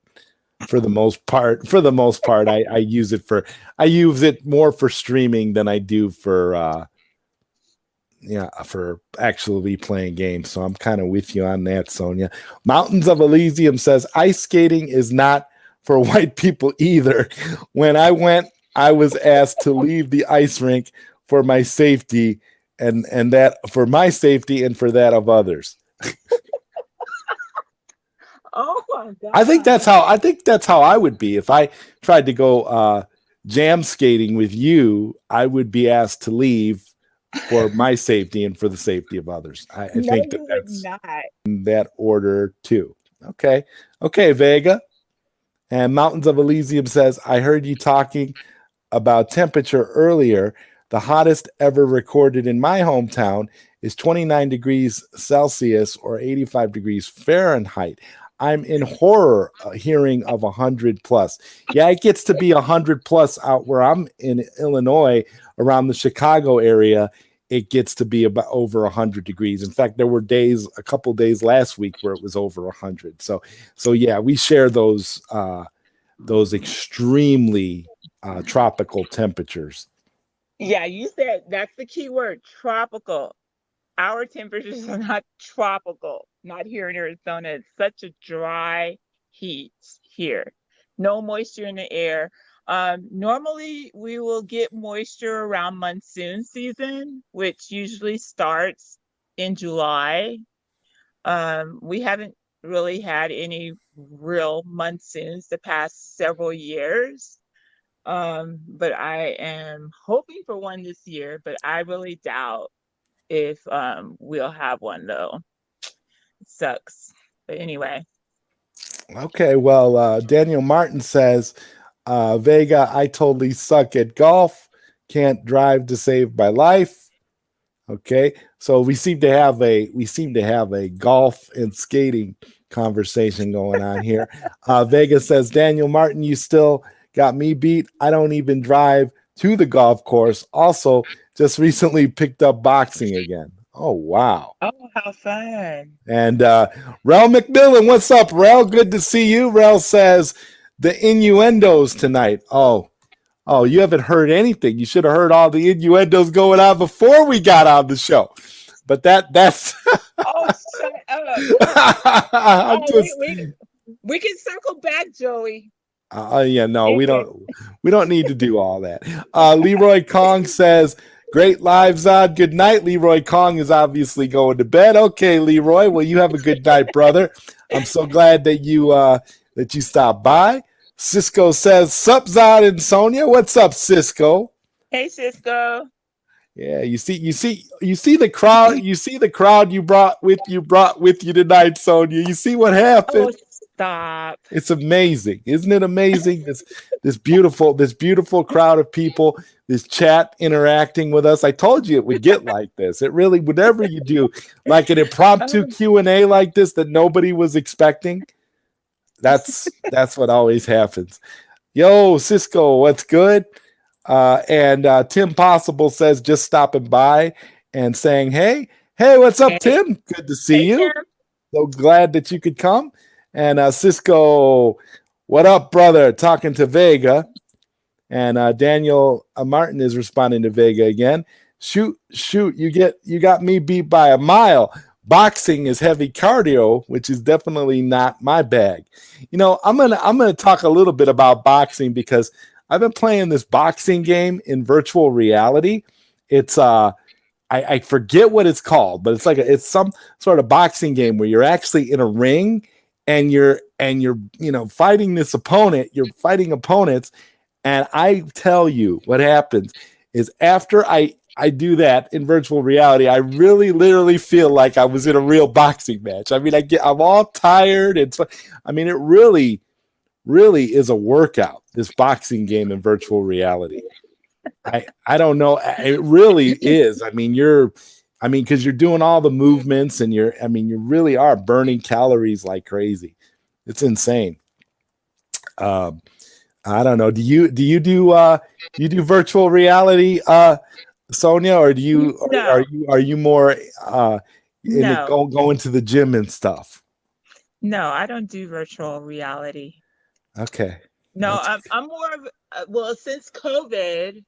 for the most part, I use it more for streaming than I do for actually playing games. So I'm kind of with you on that, Sonja. Mountains of Elysium says ice skating is not for white people either. When I went, I was asked to leave the ice rink for my safety, and that for my safety and for that of others. Oh my God. I think that's how I would be if I tried to go jam skating with you. I would be asked to leave for my safety and for the safety of others. I think that's in that order too. Okay, Vega. And Mountains of Elysium says, I heard you talking about temperature earlier. The hottest ever recorded in my hometown is 29 degrees Celsius or 85 degrees Fahrenheit. I'm in horror hearing of 100 plus. Yeah, it gets to be 100 plus out where I'm in Illinois, around the Chicago area. It gets to be about over 100 degrees. In fact, there were a couple days last week where it was over 100. So yeah, we share those extremely tropical temperatures. Yeah, you said that's the key word, tropical. Our temperatures are not tropical, not here in Arizona. It's such a dry heat here. No moisture in the air. Normally, we will get moisture around monsoon season, which usually starts in July. We haven't really had any real monsoons the past several years. But I am hoping for one this year, but I really doubt if we'll have one though. It sucks. But anyway. Okay, well, Daniel Martin says, Vega, I totally suck at golf. Can't drive to save my life. Okay, so we seem to have a golf and skating conversation going on here. Vega says, Daniel Martin, you still got me beat. I don't even drive to the golf course. Also, just recently picked up boxing again. Oh, wow. Oh, how fun. And Rel McMillan, what's up, Rel? Good to see you. Rel says, the innuendos tonight. Oh, you haven't heard anything. You should have heard all the innuendos going on before we got on the show. But that's oh, shut up. We can circle back, Joey. Yeah, no, we don't need to do all that. Leroy Kong says, great live, Zod. Good night. Leroy Kong is obviously going to bed. Okay, Leroy. Well, you have a good night, brother. I'm so glad that you stopped by. Cisco says, sup, Zod and Sonja. What's up, Cisco? Hey, Cisco. Yeah, you see the crowd. You see the crowd you brought with you tonight, Sonja. You see what happened? Oh, stop! It's amazing, isn't it amazing? This beautiful crowd of people, this chat interacting with us. I told you it would get like this. It really, whenever you do like an impromptu Q&A like this that nobody was expecting, that's what always happens. Yo, Cisco, what's good? And Tim Possible says, just stopping by and saying, hey, what's up, Tim? Good to see you. Tim. So glad that you could come. And Cisco, what up, brother? Talking to Vega. And Daniel Martin is responding to Vega again. Shoot, you got me beat by a mile. Boxing is heavy cardio, which is definitely not my bag. You know, I'm gonna talk a little bit about boxing because I've been playing this boxing game in virtual reality. It's I forget what it's called, but it's some sort of boxing game where you're actually in a ring and you're fighting this opponent. You're fighting opponents, and I tell you what happens is after I do that in virtual reality, I really literally feel like I was in a real boxing match. I mean, I'm all tired. It really is a workout, this boxing game in virtual reality. I don't know. It really is. Because you're doing all the movements and you really are burning calories like crazy. It's insane. I don't know. Do you do virtual reality, Sonja, or are you more going to the gym and stuff? No, I don't do virtual reality. Okay. No, I'm more of since COVID,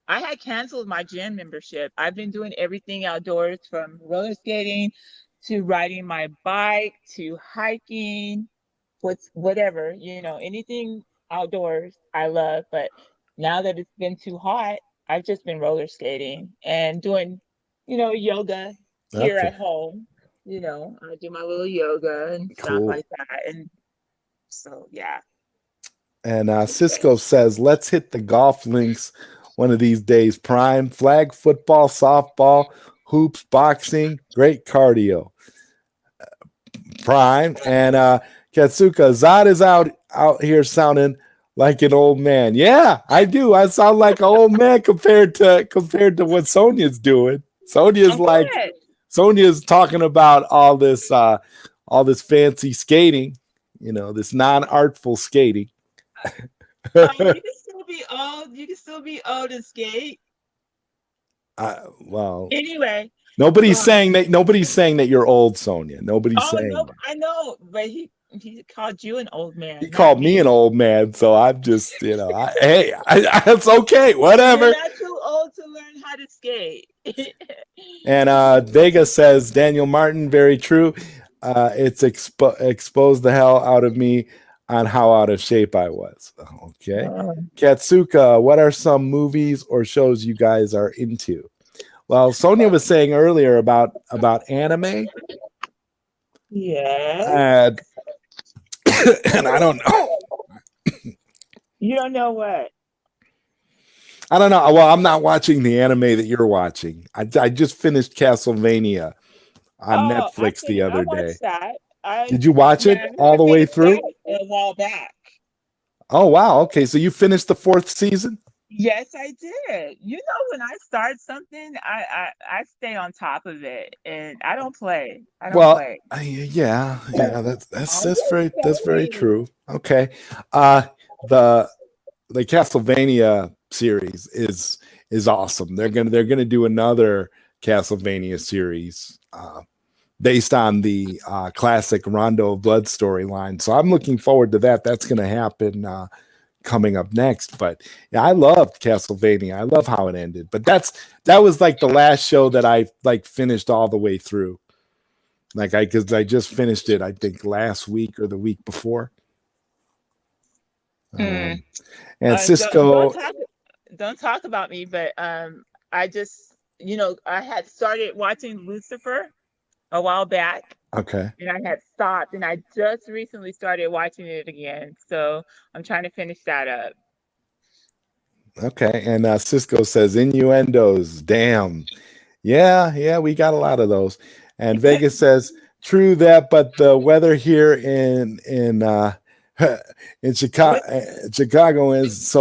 I had canceled my gym membership. I've been doing everything outdoors, from roller skating to riding my bike to hiking, whatever, anything outdoors I love. But now that it's been too hot, I've just been roller skating and doing, yoga here at home. I do my little yoga and stuff like that. And so, yeah. And Cisco says, let's hit the golf links one of these days. Prime, flag football, softball, hoops, boxing, great cardio. Prime. And Katsuka, Zod is out here sounding like an old man. Yeah, I do. I sound like an old man compared to what Sonja's doing. Sonja's talking about all this fancy skating, this non-artful skating. You can still be old. You can still be old and skate. Well. Anyway, nobody's saying that you're old, Sonja. Nobody's saying. No, I know, but he called you an old man. He called me an old man, so I'm just, it's okay, whatever. You're not too old to learn how to skate. And Vega says, Daniel Martin, very true. It's exposed the hell out of me on how out of shape I was. Okay. Katsuka, what are some movies or shows you guys are into? Well, Sonja was saying earlier about anime. Yeah. And I don't know. You don't know what? I don't know. Well, I'm not watching the anime that you're watching. I just finished Castlevania on Oh, Netflix the I other day. watched that. I Did you watch Yeah, it I all haven't the way finished through? that a while back. Oh wow. Okay, so you finished the 4th season? Yes, I did. When I start something, I stay on top of it, and I don't play. I don't Well, play. yeah, I'm that's just very saying. true. Okay. Uh the the Castlevania series is awesome. They're gonna do another Castlevania series based on the classic Rondo of Blood storyline. So I'm looking forward to that. That's gonna happen coming up next. But yeah, I loved Castlevania. I love how it ended. But that was like the last show that I like finished all the way through. Because I just finished it, I think last week or the week before. Hmm. And Don't Cisco, don't talk about me, but I just I had started watching Lucifer a while back, okay, and I had stopped, and I just recently started watching it again. So I'm trying to finish that up. okay. And Cisco says innuendos. Damn, yeah, we got a lot of those. And Vegas says true that, but the weather here in in Chicago, What? Chicago is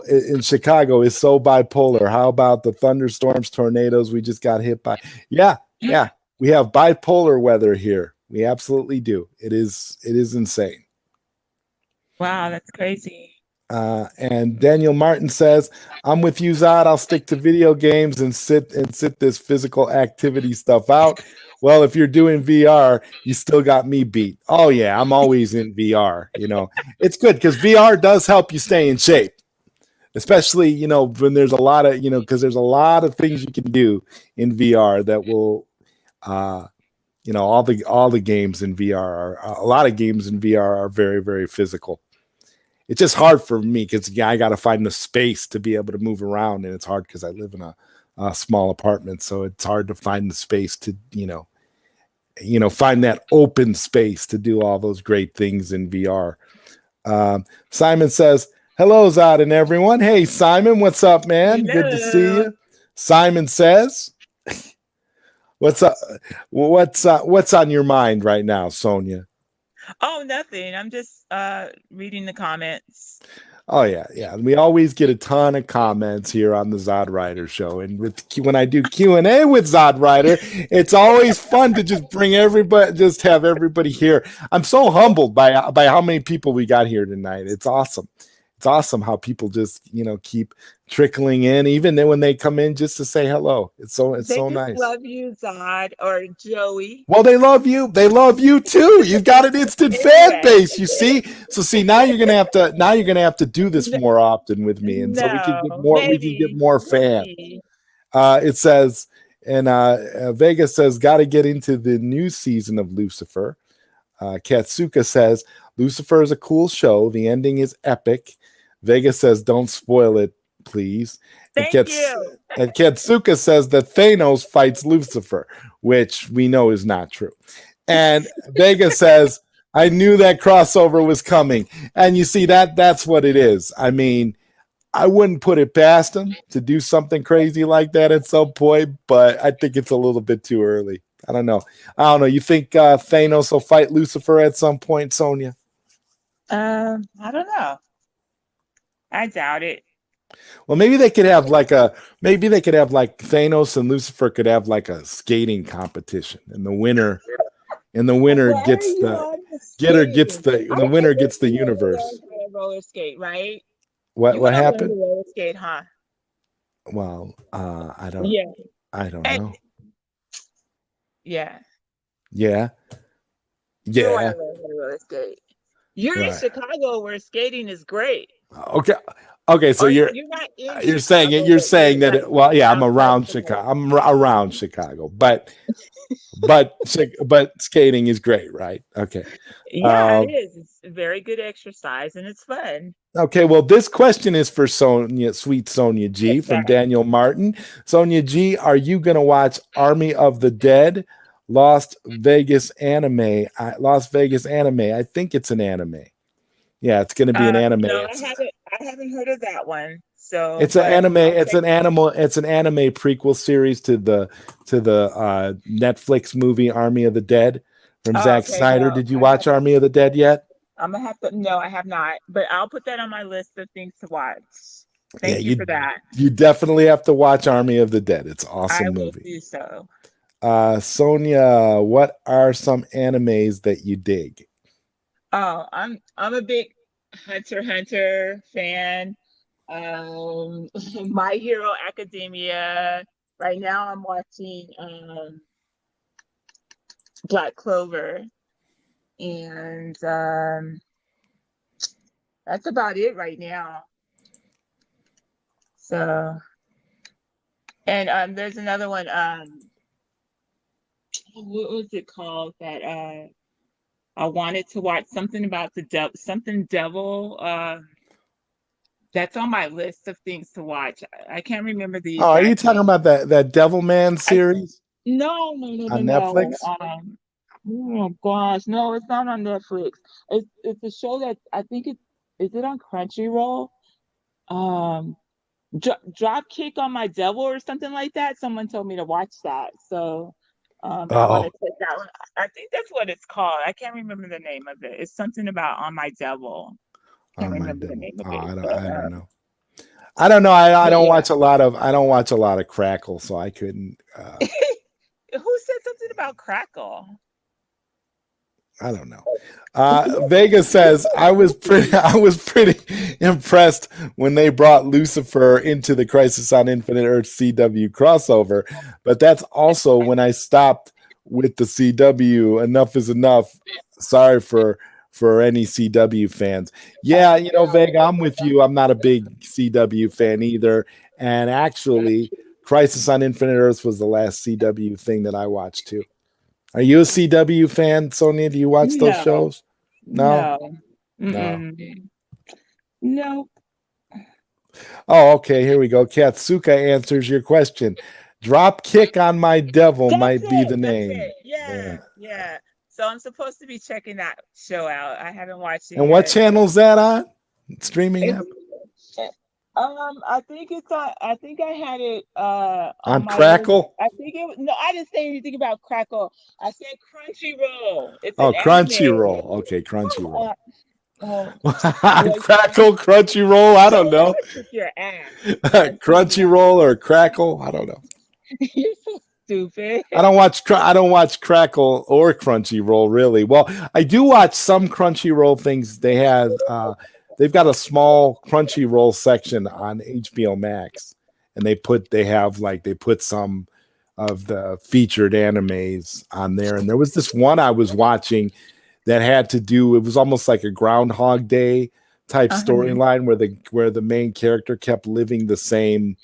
in Chicago is so bipolar. How about the thunderstorms, tornadoes we just got hit by? Yeah. We have bipolar weather here. We absolutely do. It is insane. Wow, that's crazy. And Daniel Martin says, "I'm with you, Zod. I'll stick to video games and sit this physical activity stuff out. Well, if you're doing VR, you still got me beat. Oh yeah, I'm always in VR. It's good because VR does help you stay in shape, especially when there's a lot of because there's a lot of things you can do in VR that will, all the games in VR are a lot of games in VR are very very physical. It's just hard for me because I got to find the space to be able to move around, and it's hard because I live in a small apartment, so it's hard to find the space to find that open space to do all those great things in VR. Simon says, "Hello, Zod and everyone. Hey, Simon, what's up, man? Good to see Hello. you." Simon says, "What's up? What's on your mind right now, Sonja?" Oh, nothing. I'm just reading the comments. Oh yeah. We always get a ton of comments here on the ZodWriter show, and when I do Q&A with ZodWriter, it's always fun to just have everybody here. I'm so humbled by how many people we got here tonight. It's awesome. It's awesome how people just keep trickling in, even then when they come in just to say hello. It's so They just nice. love you, Zod or Joey. Well, they love you. They love you too. You've got an instant fan Anyway. base. You see. So now you're gonna have to do this more often with me, and so we can get more. We can get more fans. Maybe. It says, and Vegas says, got to get into the new season of Lucifer. Katsuka says Lucifer is a cool show. The ending is epic. Vegas says, don't spoil it, please. Thank you. And Katsuka says that Thanos fights Lucifer, which we know is not true. And Vegas says, I knew that crossover was coming. And you see, that's what it is. I mean, I wouldn't put it past him to do something crazy like that at some point, but I think it's a little bit too early. I don't know. You think Thanos will fight Lucifer at some point, Sonja? I don't know. I doubt it. Well, maybe they could have like Thanos and Lucifer could have like a skating competition, and the winner gets the winner gets the universe. Roller skate, right? What happened? Roller skate, huh? Well, I don't. Yeah. I don't know. Yeah. Yeah. You Yeah. want to learn how to roller skate. You're in Chicago where skating is great. Okay, so you're not in you're saying Chicago, you're saying that I'm around outside Chicago. I'm around Chicago, but skating is great, right? Okay. Yeah, it is. It's very good exercise and it's fun. Okay, well, this question is for Sonja, sweet Sonja G from Daniel Martin. Sonja G, are you going to watch Army of the Dead, Las Vegas anime? I think it's an anime. Yeah, it's going to be an anime. No, I haven't heard of that one. So, It's an but anime. I'll It's check. an animal. It's an anime prequel series to the Netflix movie Army of the Dead from Oh, Zack okay, Snyder. no, Did you I watch haven't. Army of the Dead yet? I'm gonna have to. No, I have not. But I'll put that on my list of things to watch. Yeah, Thank you for that. you definitely have to watch Army of the Dead. It's an I awesome will movie. do so. Sonja, what are some animes that you dig? Oh, I'm a big Hunter fan. Um, My Hero Academia. Right now, I'm watching Black Clover, and that's about it right now. So, and there's another one. What was it called that I wanted to watch? Something about the devil. That's on my list of things to watch. I can't remember the Oh, are you exact talking name. about that Devilman I series on no. Netflix? Oh gosh, no, it's not on Netflix. It's a show that I think is it on Crunchyroll? Um, Drop Kick on My Devil or something like that. Someone told me to watch that, so I want to Oh, check that one. I think that's what it's called. I can't remember the name of it. It's something about On My Devil. Can't on my remember the devil. name of Oh, it, I don't know. I don't know. I but don't yeah. watch a lot of. I don't watch a lot of Crackle, so I couldn't. Who said something about Crackle? I don't know. Vega says I was pretty impressed when they brought Lucifer into the Crisis on Infinite Earth CW crossover, but that's also when I stopped with the CW. Enough is enough. Sorry for any CW fans. Yeah, Vega, I'm with you. I'm not a big CW fan either, and actually, Crisis on Infinite Earth was the last CW thing that I watched too. Are you a CW fan, Sonia? Do you watch those No, shows? No, no, no. no. Oh, okay. Here we go. Katsuka answers your question. Drop Kick on My Devil That's might be it. the That's name. it. Yeah. Yeah. So I'm supposed to be checking that show out. I haven't watched it And what yet. channel's that on? Streaming app? It's, I think it's on. I think I had it on On my list. Crackle? I think it. No, I didn't say anything about Crackle. I said Crunchyroll. It's Oh, an anime. Crunchyroll. Okay, Crunchyroll. Uh, oh, well, Crackle, Crunchyroll. I don't Joey, I'm know. gonna kick your ass. I'm kidding. Crunchyroll or Crackle. I don't know. You're so stupid. I don't watch Crackle or Crunchyroll really. Well, I do watch some Crunchyroll things. They've got a small Crunchyroll section on HBO Max, and they put some of the featured animes on there. And there was this one I was watching that had to do. It was almost like a Groundhog Day type storyline where the main character kept living the same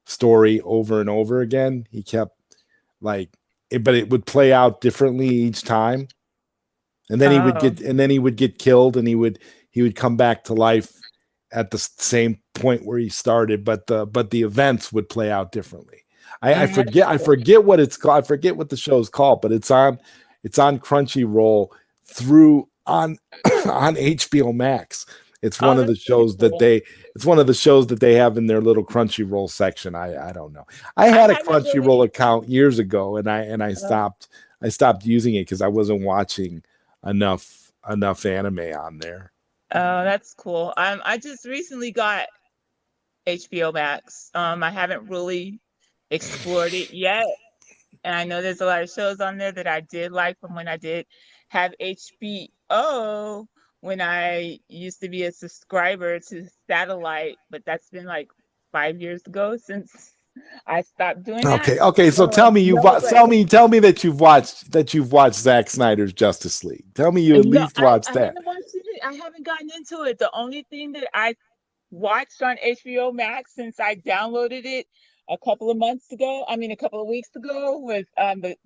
story over and over again. He kept but it would play out differently each time, and then he would get killed, and he would come back to life at the same point where he started, but the events would play out differently. I forget what it's called. I forget what the show's called, but it's on Crunchyroll through on HBO Max. It's one of the shows that they have in their little Crunchyroll section. I don't know. I had a Crunchyroll account years ago, and I stopped using it because I wasn't watching enough anime on there. Oh, that's cool. I just recently got HBO Max. I haven't really explored it yet, and I know there's a lot of shows on there that I did like from when I did have HBO when I used to be a subscriber to satellite, but that's been like 5 years ago since I stopped doing that. Okay. So tell me tell me that you've watched Zack Snyder's Justice League. Tell me you at least watched that. Haven't watched it. I haven't gotten into it. The only thing that I watched on HBO Max since I downloaded it a couple of weeks ago, was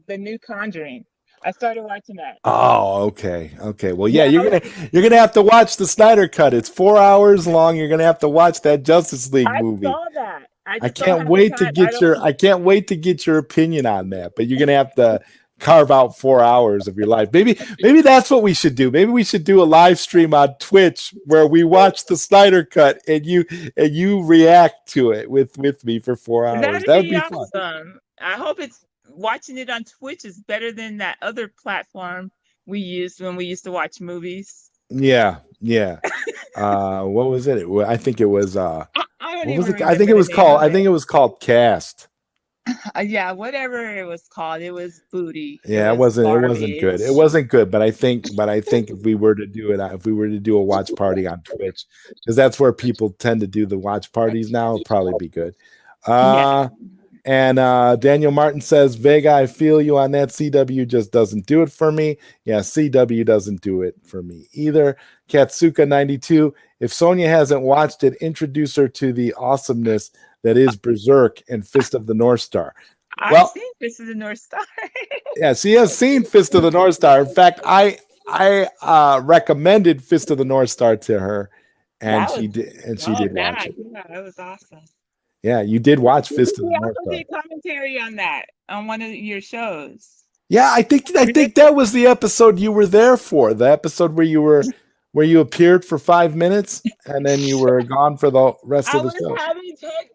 the new Conjuring. I started watching that. Oh, okay. Well, yeah, you're gonna have to watch the Snyder Cut. It's 4 hours long. You're gonna have to watch that Justice League movie. I saw that. I can't wait to get your opinion on that. But you're gonna have to carve out 4 hours of your life. Maybe that's what we should do. Maybe we should do a live stream on Twitch where we watch the Snyder Cut and you react to it with me for 4 hours. That'd That would be be fun. awesome. I hope it's watching it on Twitch is better than that other platform we used when we used to watch movies. Yeah. What was it? I think it was I don't what even was it? remember I think it the was name called of I think it was called Cast. Yeah, whatever it was called, it was booty. Yeah, it wasn't good. It wasn't good, but I think if we were to do it, if we were to do a watch party on Twitch, because that's where people tend to do the watch parties now, it'd probably be good. And Daniel Martin says, Vega, I feel you on that. CW just doesn't do it for me. Yeah, CW doesn't do it for me either. Katsuka 92, if Sonja hasn't watched it, introduce her to the awesomeness that is Berserk and Fist of the North Star. I've seen Fist of the North Star. Yeah, she has seen Fist of the North Star. In fact, I recommended Fist of the North Star to her, and she did watch it. Yeah, that was awesome. Yeah, you did watch Fist of the North Star. Did commentary on that on one of your shows. Yeah, I think that was the episode you were there for. The episode where you appeared for 5 minutes and then you were gone for the rest of the show. I was having technical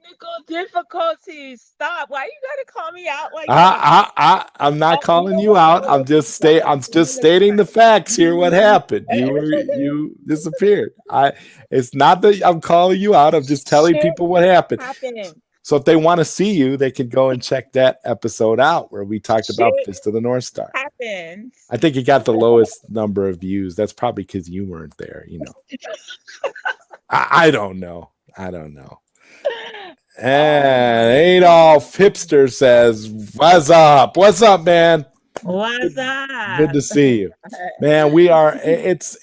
difficulties. Stop! Why you gotta call me out like that? I'm not calling you out. I'm just stating the facts here. What happened? You disappeared. It's not that I'm calling you out. I'm just telling people what happened. So if they want to see you, they can go and check that episode out where we talked about Fist of the North Star. I think it got the lowest number of views. That's probably because you weren't there, I don't know. And Adolf Hipster says, "What's up? What's up, man? What's up? Good to see you, man. We are. It's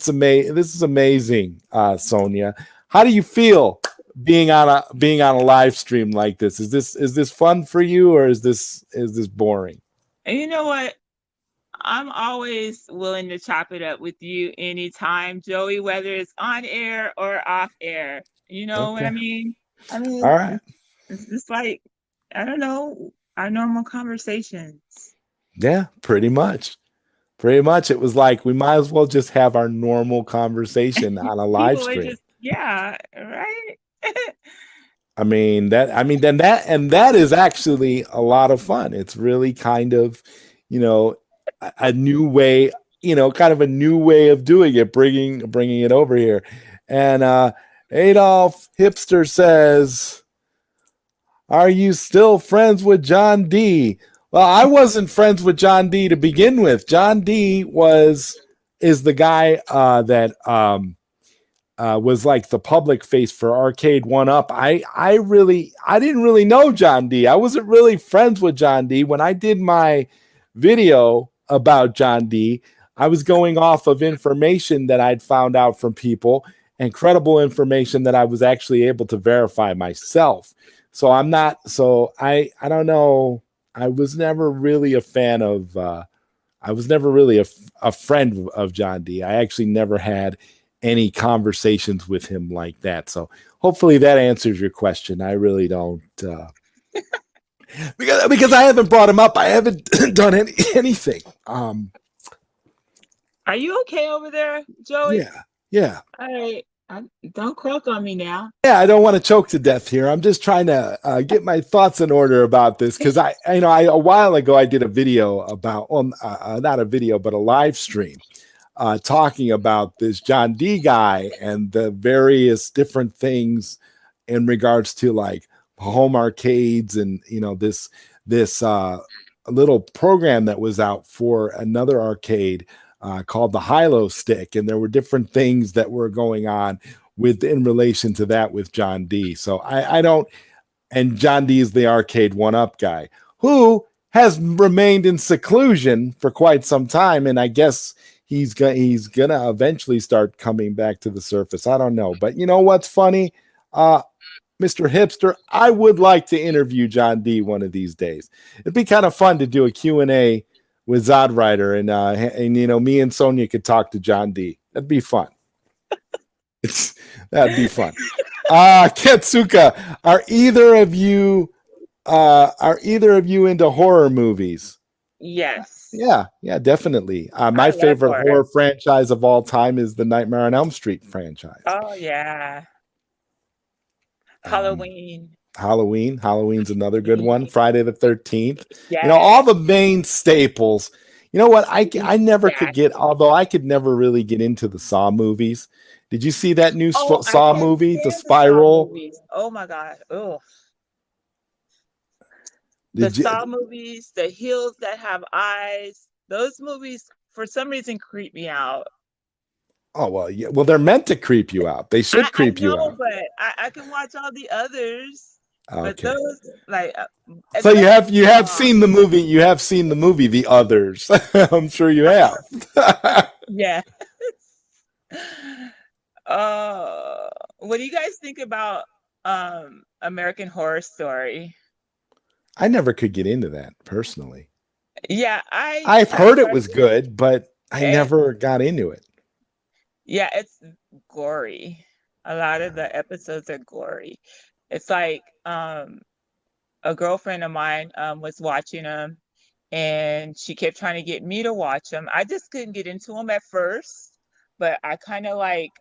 amazing. This is amazing, Sonja. How do you feel being on a live stream like this? Is this fun for you, or is this boring?" And you know what? I'm always willing to chop it up with you anytime, Joey, whether it's on air or off air. You know what I mean? All right. It's just like, I don't know, our normal conversations. Yeah, pretty much. It was like we might as well just have our normal conversation on a live stream. Yeah, right. That is actually a lot of fun. It's really kind of, a new way, kind of a new way of doing it, bringing it over here. And Adolf Hipster says, "Are you still friends with John D?" Well, I wasn't friends with John D to begin with. John D is the guy that was like the public face for Arcade 1-Up. I didn't really know John D. I wasn't really friends with John D. When I did my video about John D, I was going off of information that I'd found out from people, and credible information that I was actually able to verify myself. So I don't know. I was never really a fan of, I was never really a friend of John D. I actually never had any conversations with him like that. So hopefully that answers your question. I really don't, because I haven't brought him up. I haven't done anything. Are you okay over there, Joey? Yeah. All right. Don't croak on me now. Yeah, I don't want to choke to death here. I'm just trying to get my thoughts in order about this, because I a while ago I did a video about, not a video, but a live stream talking about this John D guy and the various different things in regards to like home arcades and this little program that was out for another arcade called the Hilo Stick, and there were different things that were going on in relation to that with John D. So I don't, and John D is the Arcade 1-Up guy who has remained in seclusion for quite some time, and I guess he's gonna eventually start coming back to the surface. I don't know, but you know what's funny, Mr. Hipster, I would like to interview John D one of these days. It'd be kind of fun to do a Q&A with ZodWriter, and me and Sonja could talk to John D. That'd be fun. That'd be fun. Ketsuka, are either of you into horror movies? Yes. Yeah, definitely. My I love favorite horror. horror franchise of all time is the Nightmare on Elm Street franchise. Oh yeah. Um, Halloween. Halloween's another good one. Friday the 13th. Yeah. All the main staples. You know what? I never could get, Exactly. although I could never really get into the Saw movies. Did you see that new Oh, I Saw can't movie, The stand the Saw Spiral? movies. Oh my God. Oh, the Did you? Saw movies, the hills that have eyes, those movies for some reason creep me out. Oh, well, yeah. Well, they're meant to creep you out. They should I creep you know, out. but I can watch all the others. But Okay. those, like, So you especially have seen the movie. You have seen the movie, The Others. I'm sure you have. yeah. What do you guys think about American Horror Story? I never could get into that personally. Yeah, I've I heard it was started good, but I it. never got into it. Yeah, it's gory. A lot of the episodes are gory. It's like a girlfriend of mine was watching them and she kept trying to get me to watch them. I just couldn't get into them at first, but I kind of like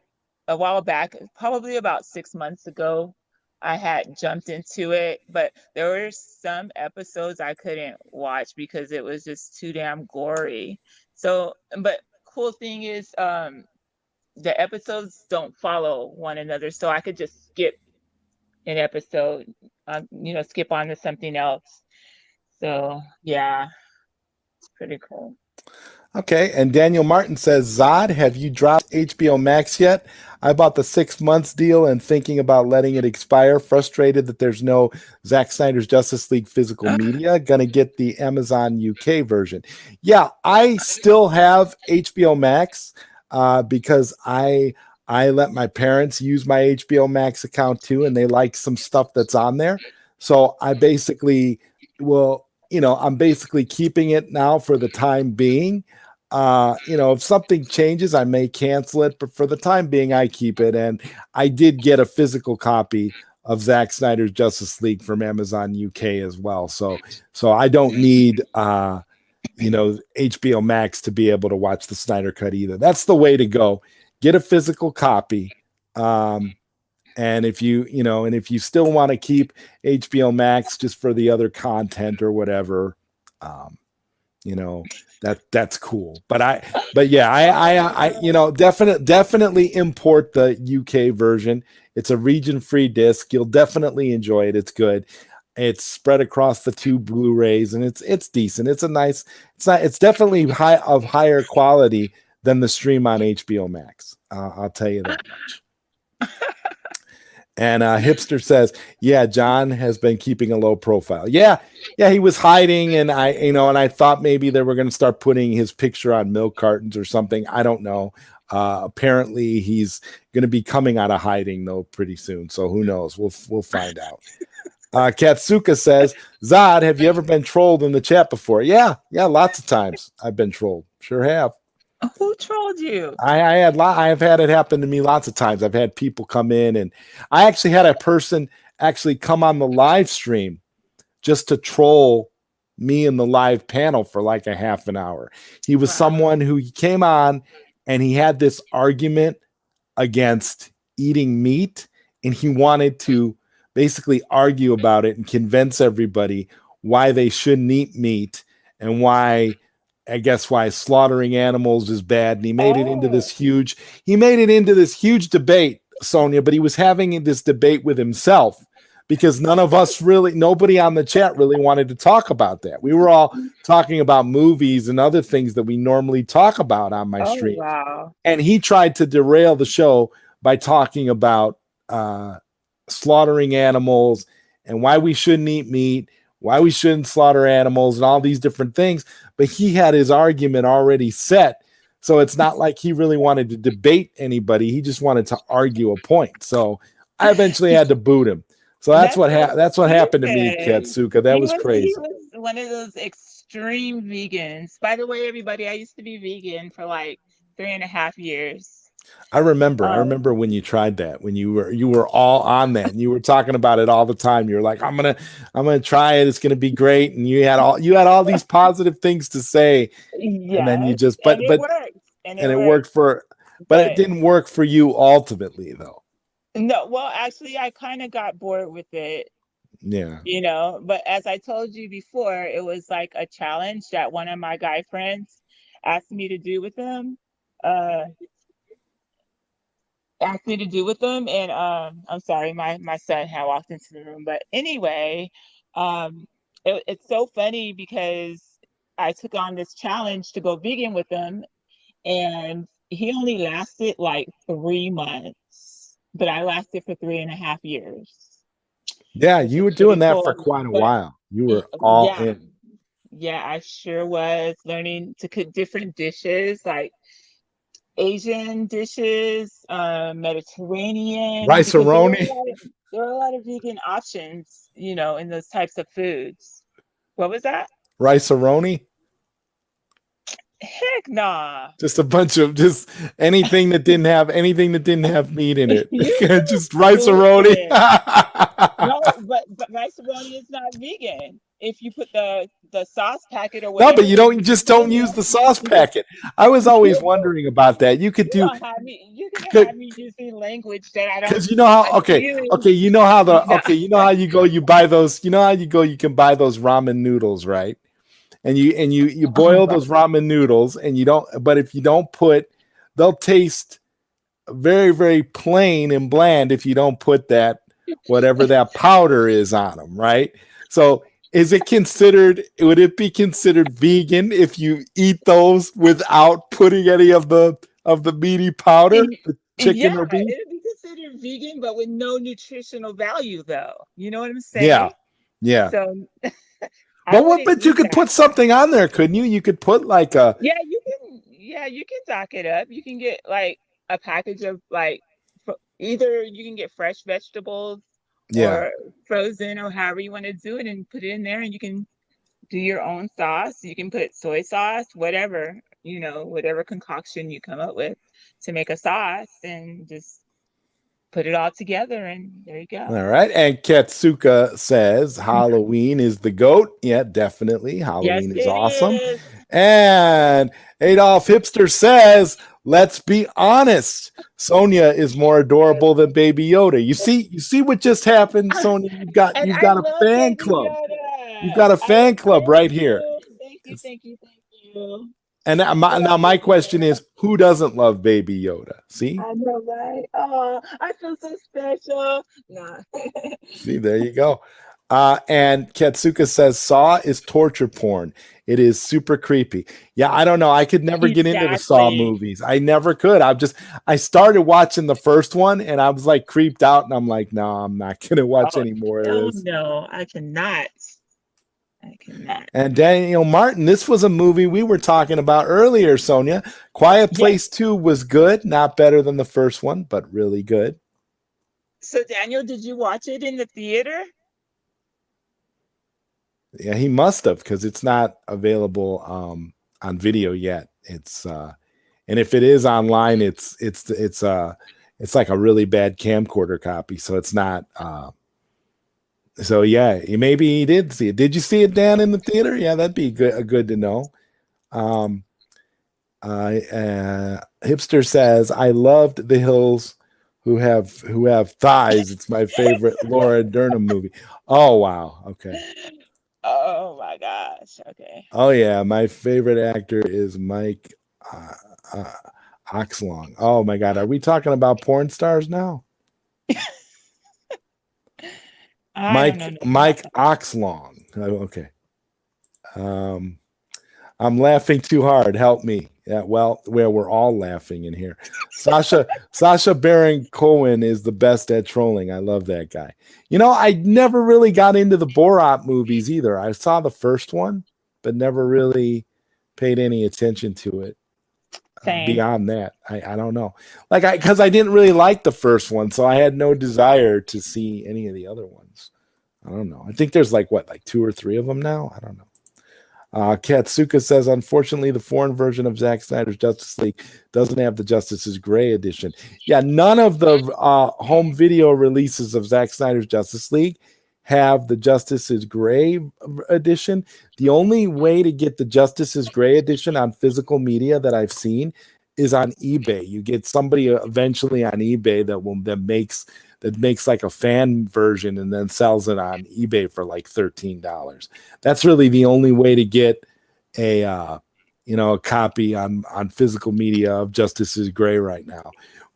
a while back, probably about 6 months ago, I had jumped into it, but there were some episodes I couldn't watch because it was just too damn gory. So, but cool thing is, the episodes don't follow one another, so I could just skip an episode, skip on to something else. So yeah, it's pretty cool. Okay, and Daniel Martin says, Zod, have you dropped HBO Max yet? I bought the 6 months deal and thinking about letting it expire. Frustrated that there's no Zack Snyder's Justice League physical media. Gonna get the Amazon UK version. Yeah, I still have HBO Max because I let my parents use my HBO Max account too, and they like some stuff that's on there. So I basically will, I'm basically keeping it now for the time being. If something changes, I may cancel it, but for the time being, I keep it. And I did get a physical copy of Zack Snyder's Justice League from Amazon UK as well. So I don't need HBO Max to be able to watch the Snyder Cut either. That's the way to go. Get a physical copy. And if you still want to keep HBO Max just for the other content or whatever, that's cool. But yeah, I definitely import the UK version. It's a region-free disc. You'll definitely enjoy it. It's good. It's spread across the 2 Blu-rays, and it's decent. It's definitely higher quality than the stream on HBO Max. I'll tell you that much. And Hipster says, yeah, John has been keeping a low profile. Yeah, he was hiding, and I thought maybe they were going to start putting his picture on milk cartons or something. I don't know. Apparently, he's going to be coming out of hiding though pretty soon. So who knows? We'll find out. Katsuka says, Zod, have you ever been trolled in the chat before? Yeah, lots of times I've been trolled. Sure have. Who trolled you? I've had it happen to me lots of times. I've had people come in, and I actually had a person actually come on the live stream just to troll me in the live panel for like a half an hour. He was someone who came on and he had this argument against eating meat, and he wanted to basically argue about it and convince everybody why they shouldn't eat meat and why slaughtering animals is bad. And he made it into this huge debate, Sonja, but he was having this debate with himself because nobody on the chat really wanted to talk about that. We were all talking about movies and other things that we normally talk about on my stream. Wow. And he tried to derail the show by talking about slaughtering animals and why we shouldn't eat meat, why we shouldn't slaughter animals, and all these different things. But he had his argument already set. So it's not like he really wanted to debate anybody. He just wanted to argue a point. So I eventually had to boot him. So that's what happened to me, Katsuka. That was crazy. He was one of those extreme vegans. By the way, everybody, I used to be vegan for like 3.5 years. I remember Um, when you tried that, when you were all on that and you were talking about it all the time. You were like, I'm gonna try it. It's gonna be great. And you had all these positive things to say. And then you yes, just, and it works, and it and it works. worked but it But didn't work for you ultimately though. no, well, actually, I kind of got bored with it, Yeah. But as I told you before, it was like a challenge that one of my guy friends asked me to do with him. Uh, asked me to do with them, and I'm sorry, my son had walked into the room, but anyway, um, it's so funny because I took on this challenge to go vegan with him, and he only lasted like 3 months, but I lasted for 3.5 years, Yeah, which you is were pretty doing that for cool. quite a But while. You were all yeah, in. yeah, I sure was learning to cook different dishes like Asian dishes, Mediterranean, because Rice-A-Roni. there are a lot of vegan options, in those types of foods. What was that? Rice-A-Roni. Heck nah. Just a bunch of just anything that didn't have meat in it. You Just rice-a-roni. listen. No, but rice roni is not vegan. If you put the sauce packet or No, but whatever you're you just using don't in use there, the sauce you, packet. I was always you, wondering about that. You could you do don't have me. You're gonna have me using language that I don't because you know how like to use. No. you know how you go you know how you go you can buy those ramen noodles, right? And you Oh boil those ramen noodles and you don't but if you don't put they'll taste very very plain and bland if you don't put that whatever that powder is on them, right? So would it be considered vegan if you eat those without putting any of the meaty powder, God. the Yeah, chicken or beef? it'd be considered vegan, but with no nutritional value, though. You know what I'm Yeah. saying? Yeah. So I wouldn't But you eat could that. put something on there, couldn't you? You could put like a Yeah, you can. Yeah, you can dock it up. You can get like a package of like either you can get fresh vegetables yeah. or frozen or however you want to do it and put it in there, and you can do your own sauce. You can put soy sauce, whatever, whatever concoction you come up with to make a sauce and just put it all together and there you go. All right. And Ketsuka says Halloween is the goat. Yeah, definitely. Yes, Halloween is it awesome. is. And Adolf Hipster says, let's be honest. Sonja is more adorable than Baby Yoda. You see what just happened, Sonja? And You've I got a love fan Baby club. You've Yoda. got a fan club Thank right here. you. Thank you. It's, Thank you. Thank you. and I love now my Baby question Yoda. is, who doesn't love Baby Yoda? See? I know, right? Oh, I feel so special. Nah. See, there you go. And Katsuka says Saw is torture porn. It is super creepy. Yeah, I don't know. I could never get into the Saw Exactly. movies. I never could. I started watching the first one and I was like creeped out and I'm like, no, I'm not gonna watch Oh, any more of hell this. no. I cannot. I cannot. And Daniel Martin, this was a movie we were talking about earlier, Sonja. Quiet Yes. Place 2 was good, not better than the first one, but really good. So, Daniel, did you watch it in the theater? Yeah, he must have because it's not available on video yet. It's and if it is online, it's like a really bad camcorder copy, so it's not. So yeah, maybe he did see it. Did you see it, Dan, in the theater? Yeah, that'd be good to know. Um, Hipster says, "I loved The Hills Who Have Thighs. It's my favorite Laura Dern movie." Oh wow, okay. Oh my gosh. Okay. Oh yeah, my favorite actor is Mike Oxlong. Oh my God, are we talking about porn stars now? I don't know nothing about Mike that. Oxlong. Oh, okay. I'm laughing too hard. Help me. Yeah, well, we're all laughing in here. Sasha Baron Cohen is the best at trolling. I love that guy. I never really got into the Borat movies either. I saw the first one, but never really paid any attention to it. Same. Beyond that, I don't know. Because I didn't really like the first one, so I had no desire to see any of the other ones. I don't know. I think there's like 2 or 3 of them now. I don't know. Katsuka says, unfortunately, the foreign version of Zack Snyder's Justice League doesn't have the Justice's Gray edition. Yeah, none of the home video releases of Zack Snyder's Justice League have the Justice's Gray edition. The only way to get the Justice's Gray edition on physical media that I've seen is on eBay. You get somebody eventually on eBay that makes like a fan version and then sells it on eBay for like $13. That's really the only way to get a copy on physical media of Justice's Gray right now.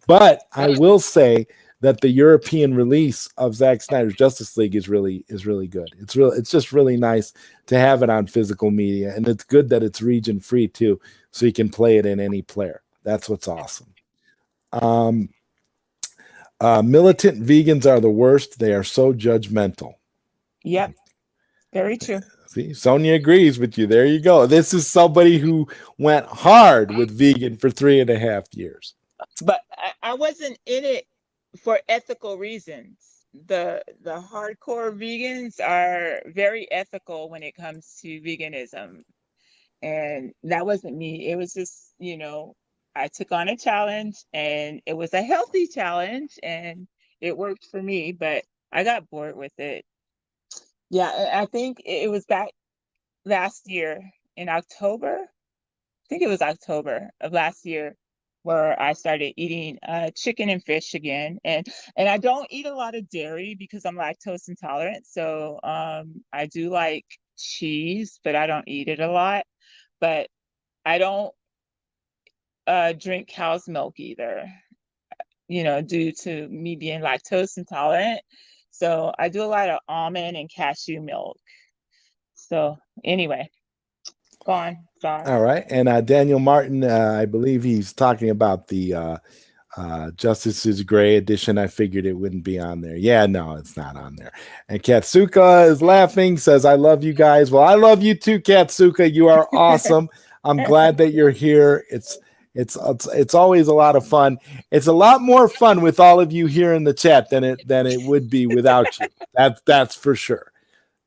But I will say that the European release of Zack Snyder's Justice League is really good. It's just really nice to have it on physical media, and it's good that it's region free too, so you can play it in any player. That's what's awesome. Militant vegans are the worst. They are so judgmental. Yep. Very true. See, Sonja agrees with you. There you go. This is somebody who went hard with vegan for 3.5 years. But I wasn't in it for ethical reasons. The hardcore vegans are very ethical when it comes to veganism. And that wasn't me. It was just, I took on a challenge, and it was a healthy challenge, and it worked for me, but I got bored with it. Yeah, I think it was back last year in October. I think it was October of last year where I started eating chicken and fish again. And I don't eat a lot of dairy because I'm lactose intolerant. So I do like cheese, but I don't eat it a lot. But I don't drink cow's milk either, due to me being lactose intolerant. So I do a lot of almond and cashew milk. So anyway, go on. Sorry. All right. And Daniel Martin, I believe he's talking about the Justice's Gray edition. I figured it wouldn't be on there. Yeah, no, it's not on there. And Katsuka is laughing, says, I love you guys. Well, I love you too, Katsuka. You are awesome. I'm glad that you're here. It's always a lot of fun. It's a lot more fun with all of you here in the chat than it would be without you. That's for sure.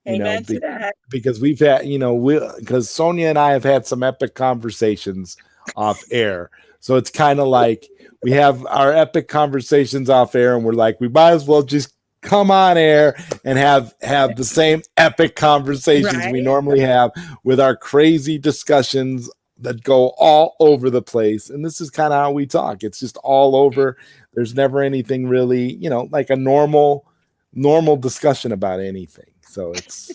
Amen to that. Because we've had, because Sonja and I have had some epic conversations off air. So it's kind of like we have our epic conversations off air, and we're like, we might as well just come on air and have the same epic conversations we normally have with our crazy discussions that go all over the place. And this is kind of how we talk. It's just all over. There's never anything really, like a normal discussion about anything. So it's,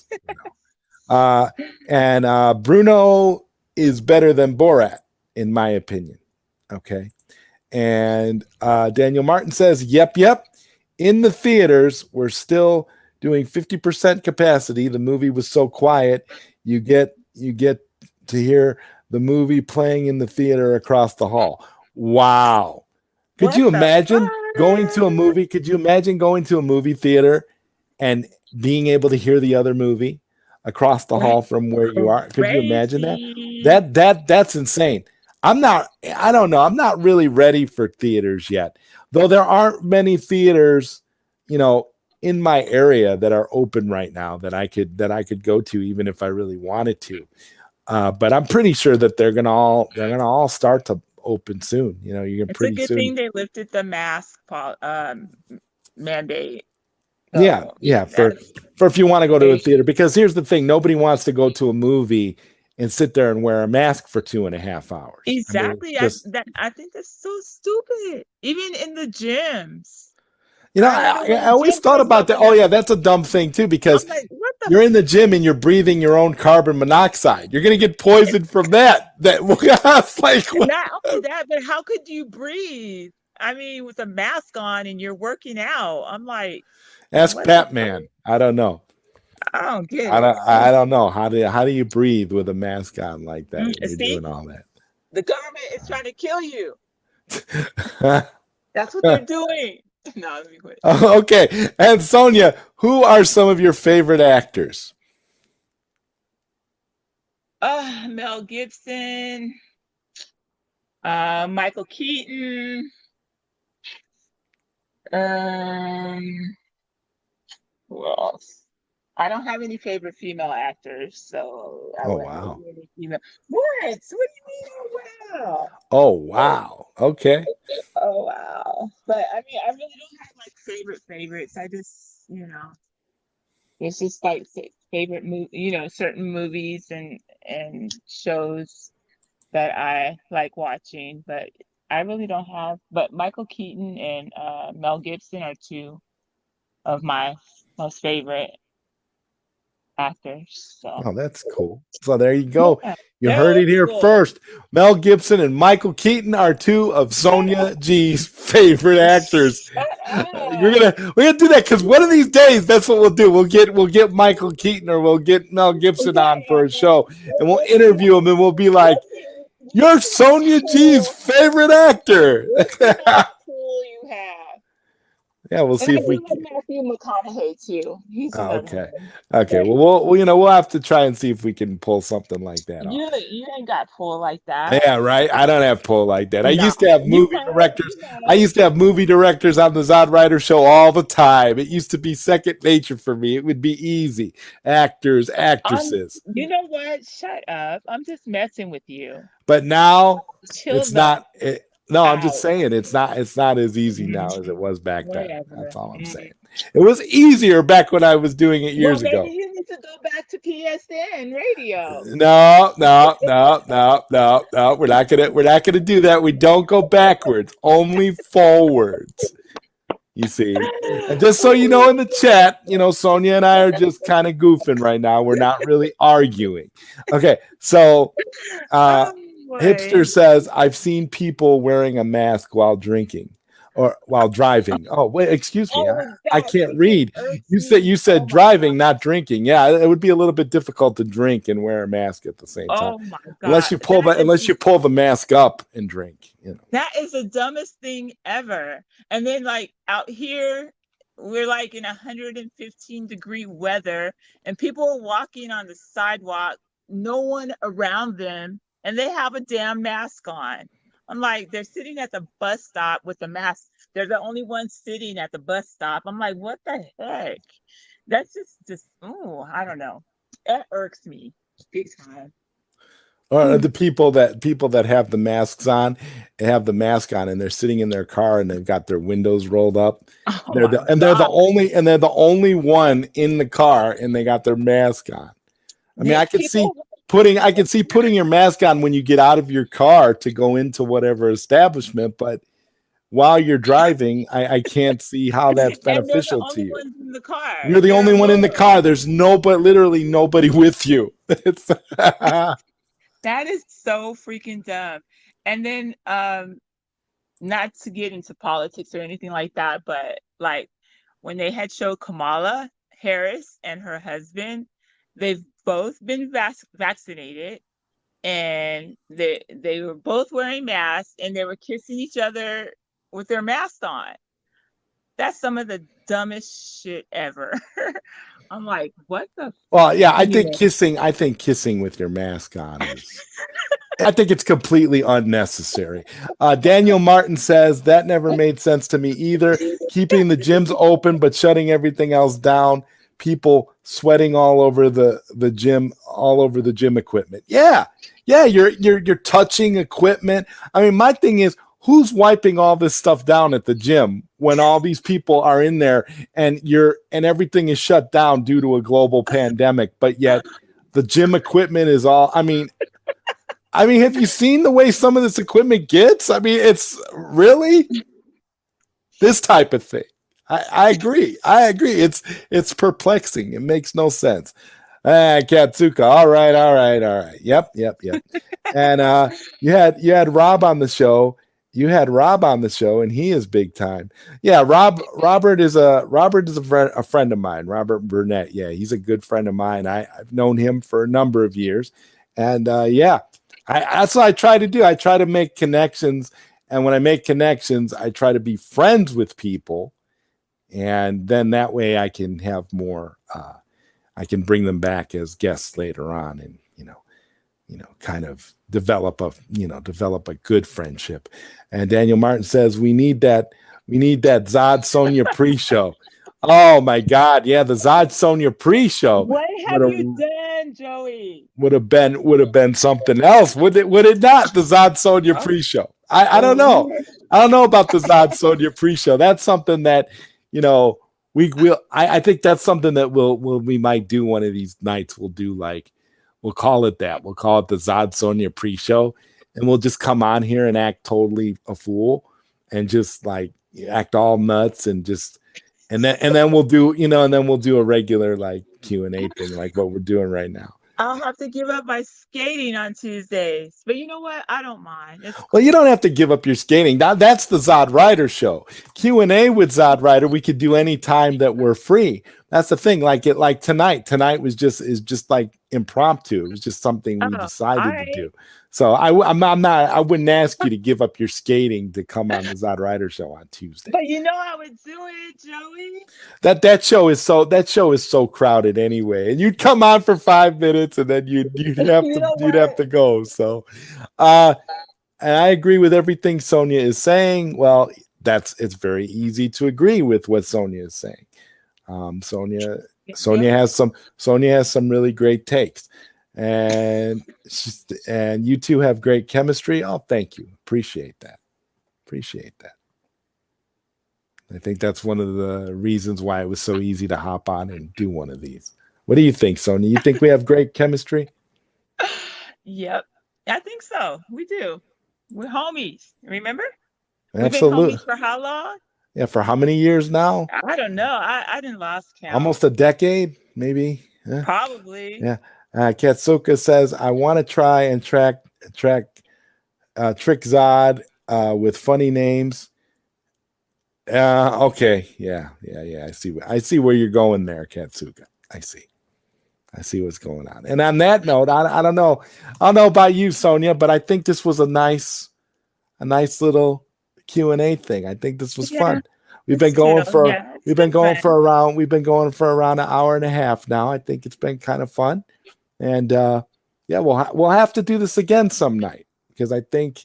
and Bruno is better than Borat, in my opinion. Okay. And Daniel Martin says, yep. In the theaters, we're still doing 50% capacity. The movie was so quiet. You get to hear the movie playing in the theater across the hall. Wow. Could you imagine going to a movie? Could you imagine going to a movie theater and being able to hear the other movie across the hall from where you are? Could you imagine that? That's insane. I don't know. I'm not really ready for theaters yet, though there aren't many theaters, in my area that are open right now that I could go to, even if I really wanted to. But I'm pretty sure that they're gonna all start to open soon. You're it's pretty a good soon. thing they lifted the mask mandate. So, yeah. For if you want to go to a theater, because here's the thing: nobody wants to go to a movie and sit there and wear a mask for 2.5 hours. Exactly. I think that's so stupid. Even in the gyms. I always thought about that. Oh yeah, that's a dumb thing too, because you're in the gym and you're breathing your own carbon monoxide. You're gonna get poisoned from that. That's like not only that, but how could you breathe? I mean, with a mask on and you're working out. I'm like, ask Batman. I don't know. I don't get it. I don't know. How do you breathe with a mask on like that? You're doing all that. The government is trying to kill you. That's what they're doing. No, let me quit. Okay. And Sonja, who are some of your favorite actors? Mel Gibson, Michael Keaton, who else? I don't have any favorite female actors, so I Oh wouldn't wow. name any female. What? What do you mean? Oh wow. Oh wow. Okay. Oh wow. But I mean, I really don't have like favorites. I just, it's just like favorite movie, certain movies and shows that I like watching. But I really don't have. But Michael Keaton and Mel Gibson are two of my most favorite actors. So Oh, that's cool. So there you go. yeah, You they're heard it old here school. first. Mel Gibson and Michael Keaton are two of Sonja G's favorite actors. Shut We're up. gonna do that because one of these days that's what we'll do. We'll get Michael Keaton or we'll get Mel Gibson on for a show and we'll interview him and we'll be like, "You're Look at how Sonja G's cool. favorite actor." Look at how cool you have. Yeah, we'll And see I if we do like Matthew McConaughey too. He's Oh, another okay. one. Okay. Yeah, Well, we'll have to try and see if we can pull something like that off. you ain't got pull like that. Yeah, right. I don't have pull like that. I No, used to have you movie have, directors. you I have. used to have movie directors on the ZodWriter show all the time. It used to be second nature for me. It would be easy. Actors, actresses. You know what? Shut up. I'm just messing with you. But now Chill it's the not. No, I'm just out. saying it's not. It's not as easy now as it Mhm. was back then. Whatever. That's all I'm saying. It was easier back when I was doing it Well, years maybe ago. you need to go back to PSN radio. No. We're not gonna do that. We don't go backwards, only forwards. You see, and just so you know, in the chat, Sonja and I are just kind of goofing right now. We're not really arguing. Okay, so Oh Hipster boy. says, "I've seen people wearing a mask while drinking or while driving." Oh wait, excuse me, Oh, I that can't freaking read. irks You me. said Oh my driving, god. not drinking. Yeah, it would be a little bit difficult to drink and wear a mask at the same time, Oh my unless god. you pull the mask up and drink. That is the dumbest thing ever. And then like out here, we're like in 115-degree weather, and people are walking on the sidewalk, no one around them, and they have a damn mask on. I'm like, they're sitting at the bus stop with a mask. They're the only ones sitting at the bus stop. I'm like, what the heck? That's just oh, I don't know. That irks me big time. Or the people that have the masks on, have the mask on, and they're sitting in their car and they've got their windows rolled up. Oh They're my they're the god. only one in the car, and they got their mask on. I mean, These I could see people putting your mask on when you get out of your car to go into whatever establishment, but while you're driving, I can't see how that's and they're the beneficial to only you. ones in the car. You're the They're only one in the alone. car. There's literally nobody with you. It's That is so freaking dumb. And then not to get into politics or anything like that, but like when they had showed Kamala Harris and her husband, they've both been vaccinated, and they were both wearing masks, and they were kissing each other with their masks on. That's some of the dumbest shit ever. I'm like, what the Well, yeah, I think anyway. kissing with your mask on is I think it's completely unnecessary. Daniel Martin says that never made sense to me either. Keeping the gyms open but shutting everything else down. People sweating all over the gym, all over the gym equipment. Yeah, you're touching equipment. I mean, my thing is, who's wiping all this stuff down at the gym when all these people are in there and everything is shut down due to a global pandemic, but yet the gym equipment is all. I mean, have you seen the way some of this equipment gets? I mean, it's really this type of thing. I agree. It's perplexing. It makes no sense. Katsuka. All right. Yep. And you had Rob on the show. And he is big time. Yeah, Robert is a friend of mine. Robert Burnett. Yeah, he's a good friend of mine. I've known him for a number of years, and that's what I try to do. I try to make connections, and when I make connections, I try to be friends with people, and then that way I can have more. I can bring them back as guests later on, and kind of develop a good friendship. And Daniel Martin says we need that Zod Sonja pre-show. Oh my God! Yeah, the Zod Sonia pre-show What have would you have done, Joey? would have been something else. Would it not? The Zod Sonia Oh, pre-show. I don't know. Lord. I don't know about the Zod Sonia pre-show. That's something that you know we will. I think that's something that we might do one of these nights. We'll do like we'll call it that. We'll call it the Zod Sonia pre-show, and we'll just come on here and act totally a fool and just like act all nuts and just and then we'll do and then we'll do a regular like Q&A thing like what we're doing right now. I'll have to give up my skating on Tuesdays. But you know what? I don't mind. It's Well, you don't have to give up your skating. That's the ZodWriter show. Q&A with ZodWriter we could do any time that we're free. That's the thing. Like tonight. Tonight is just like impromptu. It was just something we all decided to right. do. So I'm not. I wouldn't ask you to give up your skating to come on the ZodWriter show on Tuesday. But you know I would do it, Joey. That show is so crowded anyway, and you'd come on for 5 minutes and then you'd have You to know you'd have what? to go. So, and I agree with everything Sonja is saying. Well, it's very easy to agree with what Sonja is saying. Sonja has some really great takes, and you two have great chemistry. Oh, thank you, appreciate that. I think that's one of the reasons why it was so easy to hop on and do one of these. What do you think, Sonja? You think we have great chemistry? Yep. I think so. We do. We're homies. Remember? Absolutely. We've been homies for how long? Yeah, for how many years now? I don't know. I didn't lost count. Almost a decade, maybe. Yeah. Probably. Yeah. Katsuka says, I want to try and trick Zod with funny names. Okay. Yeah. I see where you're going there, Katsuka. I see what's going on. And on that note, I don't know. I don't know about you, Sonja, but I think this was a nice little Q&A thing. I think this was fun. We've been going for around an hour and a half now. I think it's been kind of fun. And we'll have to do this again some night because I think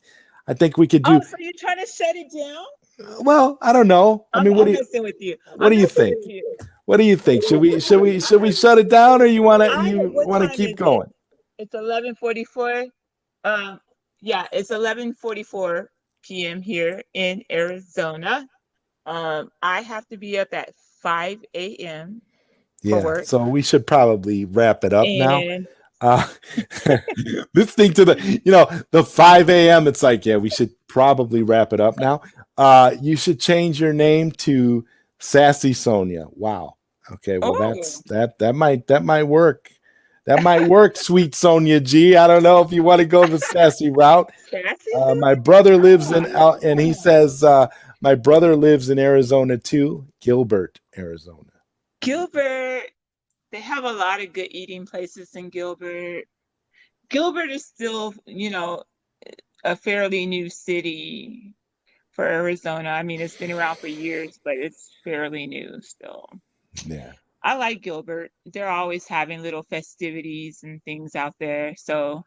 we could do. Oh, so you're trying to shut it down? Well, I don't know. I mean, what do you think? What do you think? Should we shut it down, or you want to keep going? It's 11:44. It's 11:44 p.m. here in Arizona. I have to be up at 5 a.m. for work. So we should probably wrap it up now. Listening to the 5 a.m. It's like, we should probably wrap it up now. You should change your name to Sassy Sonja. Wow. Okay. Well, that might work. That might work, sweet Sonja G. I don't know if you want to go the sassy route. My brother lives and he says, my brother lives in Arizona too, Gilbert, Arizona. Gilbert, they have a lot of good eating places in Gilbert. Gilbert is still, a fairly new city for Arizona. I mean, it's been around for years, but it's fairly new still. Yeah. I like Gilbert. They're always having little festivities and things out there. So,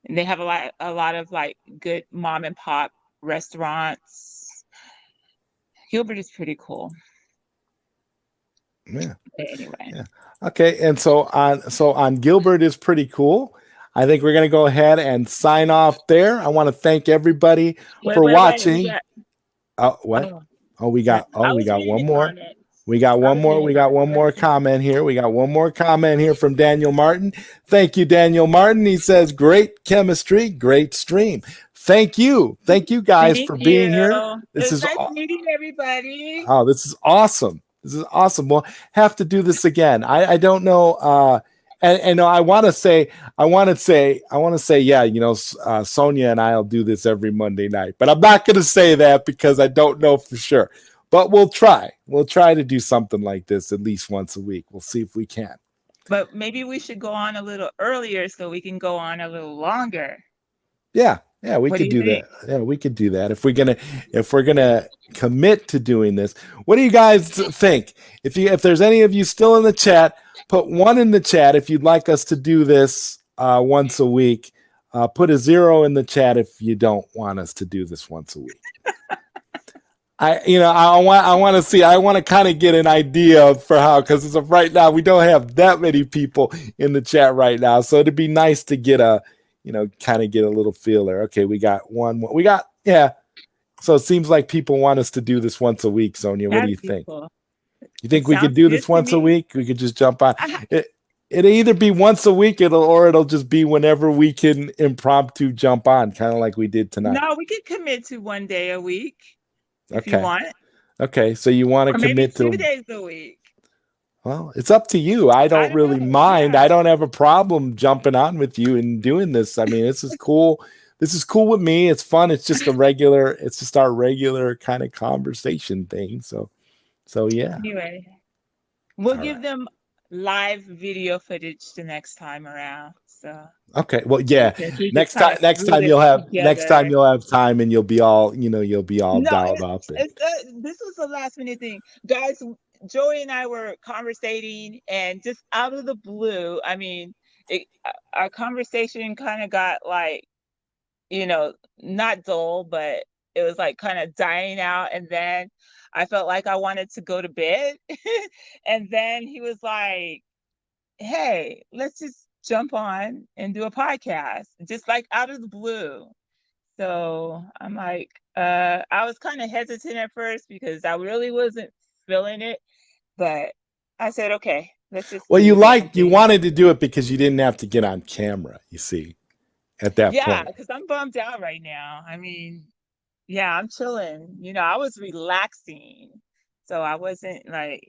and they have a lot of like good mom and pop restaurants. Gilbert is pretty cool. Yeah. Anyway. Yeah. Okay. And so on Gilbert is pretty cool. I think we're going to go ahead and sign off there. I want to thank everybody for watching. We got one more. Comments. We got one more comment here. We got one more comment here from Daniel Martin. Thank you, Daniel Martin. He says, great chemistry, great stream. Thank you guys for being here. This is nice meeting everybody. Oh, this is awesome. We'll have to do this again. I don't know. And I want to say, Sonja and I'll do this every Monday night, but I'm not going to say that because I don't know for sure. But we'll try. We'll try to do something like this at least once a week. We'll see if we can. But maybe we should go on a little earlier so we can go on a little longer. Yeah, we could do that. Yeah, we could do that if we're gonna commit to doing this. What do you guys think? If there's any of you still in the chat, put 1 in the chat if you'd like us to do this once a week. Put a 0 in the chat if you don't want us to do this once a week. I want to kind of get an idea for how, because as of right now, we don't have that many people in the chat right now. So it'd be nice to get kind of get a little feeler. Okay, we got one. Yeah. So it seems like people want us to do this once a week. Sonia, what do you That'd be think? cool. You think It we could sounds do good this to once a me. week? We could just jump on. I- It'll either be once a week, or it'll just be whenever we can impromptu jump on, kind of like we did tonight. No, we could commit to 1 day a week if you Okay. want, Okay. So you want to or maybe commit 2 days a week. Well, it's up to you. I don't really know, mind. yeah. I don't have a problem jumping on with you and doing this. I mean, this is cool. This is cool with me. It's fun. It's just our regular kind of conversation thing. So yeah. Anyway, we'll All give right. them live video footage the next time around. So Okay. Well, yeah. because we Next just kinda time threw you'll this have together. time, and you'll be all No, dialed up. this was a last minute thing, guys. Joey and I were conversating, and just out of the blue, I mean, our conversation kind of got like, not dull, but it was like kind of dying out. And then I felt like I wanted to go to bed. And then he was like, hey, let's just jump on and do a podcast, just like out of the blue. So I'm like, I was kind of hesitant at first because I really wasn't feeling it, but I said, okay, let's just Well, do you the damn thing. wanted to do it because you didn't have to get on camera, you see, at that Yeah, point. because I'm bummed out right now. I mean, yeah, I'm chilling. I was relaxing, so I wasn't like,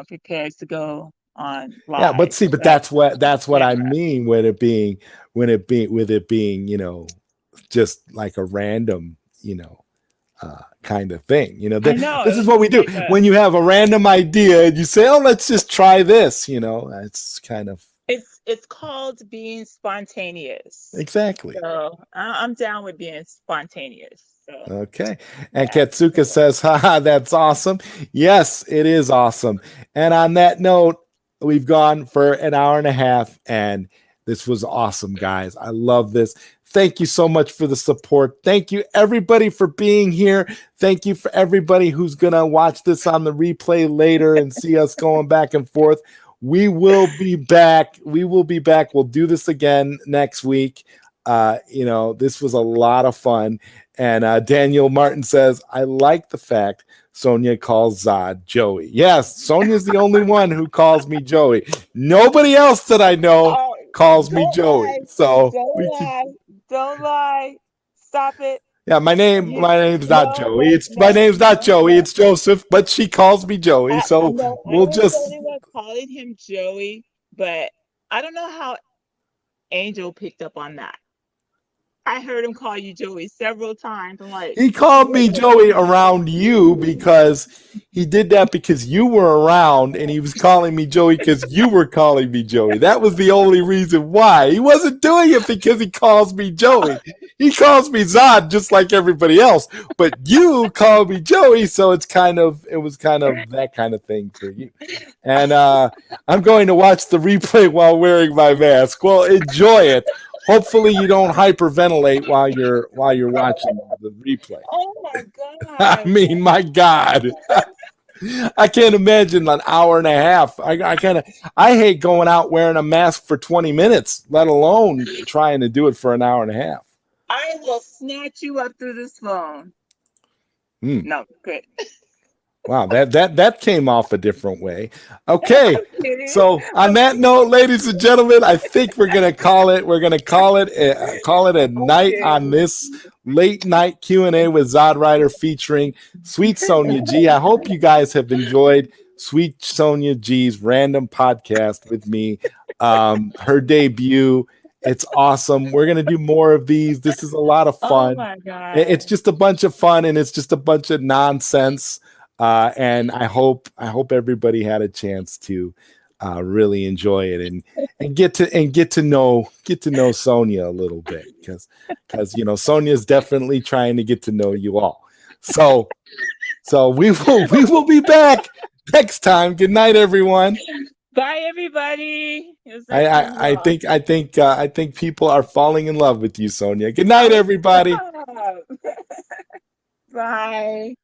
prepared to go on Yeah, but live. see, but But that's what I yeah, mean with it being just like a random, kind of thing. I know This it is was what we just do like when you have a random idea and you say, "Oh, let's just try this." It's kind of it's called being spontaneous. exactly. So I'm down with being spontaneous. So Okay. And yeah. Katsuka says, haha, that's awesome. Yes, it is awesome. And on that note, we've gone for an hour and a half, and this was awesome, guys. I love this. Thank you so much for the support. Thank you, everybody, for being here. Thank you for everybody who's going to watch this on the replay later and see us going back and forth. We will be back. We'll do this again next week. This was a lot of fun. And Daniel Martin says, I like the fact Sonja calls Zod Joey. Yes, Sonia's the only one who calls me Joey. Nobody else that I know calls me Joey. Lie. So Don't lie. Stop it. Yeah, my name's not Joey. My name's not Joey. No. It's Joseph, but she calls me Joey. So No, I we'll was just the only one calling him Joey, but I don't know how Angel picked up on that. I heard him call you Joey several times. I'm like, he called me Joey around you because he did that because you were around, and he was calling me Joey because you were calling me Joey. That was the only reason why. He wasn't doing it because he calls me Joey. He calls me Zod just like everybody else, but you call me Joey, so it was kind of that kind of thing for you. And I'm going to watch the replay while wearing my mask. Well, enjoy it. Hopefully you don't hyperventilate while you're watching the replay. oh my God. I mean, my God. I can't imagine an hour and a half. I hate going out wearing a mask for 20 minutes, let alone trying to do it for an hour and a half. I will snatch you up through this phone. No, good. Wow, that came off a different way. Okay, so on that note, ladies and gentlemen, I think we're gonna call it. We're gonna call it a night on this late night Q&A with ZodWriter featuring Sweet Sonja G. I hope you guys have enjoyed Sweet Sonja G's random podcast with me. Her debut. It's awesome. We're gonna do more of these. This is a lot of fun. Oh my God. It's just a bunch of fun, and it's just a bunch of nonsense. And I hope everybody had a chance to really enjoy it and get to know Sonja a little bit because Sonja's definitely trying to get to know you all. So we will be back next time. Good night, everyone. Bye, everybody. I think people are falling in love with you, Sonja. Good night, everybody. Bye.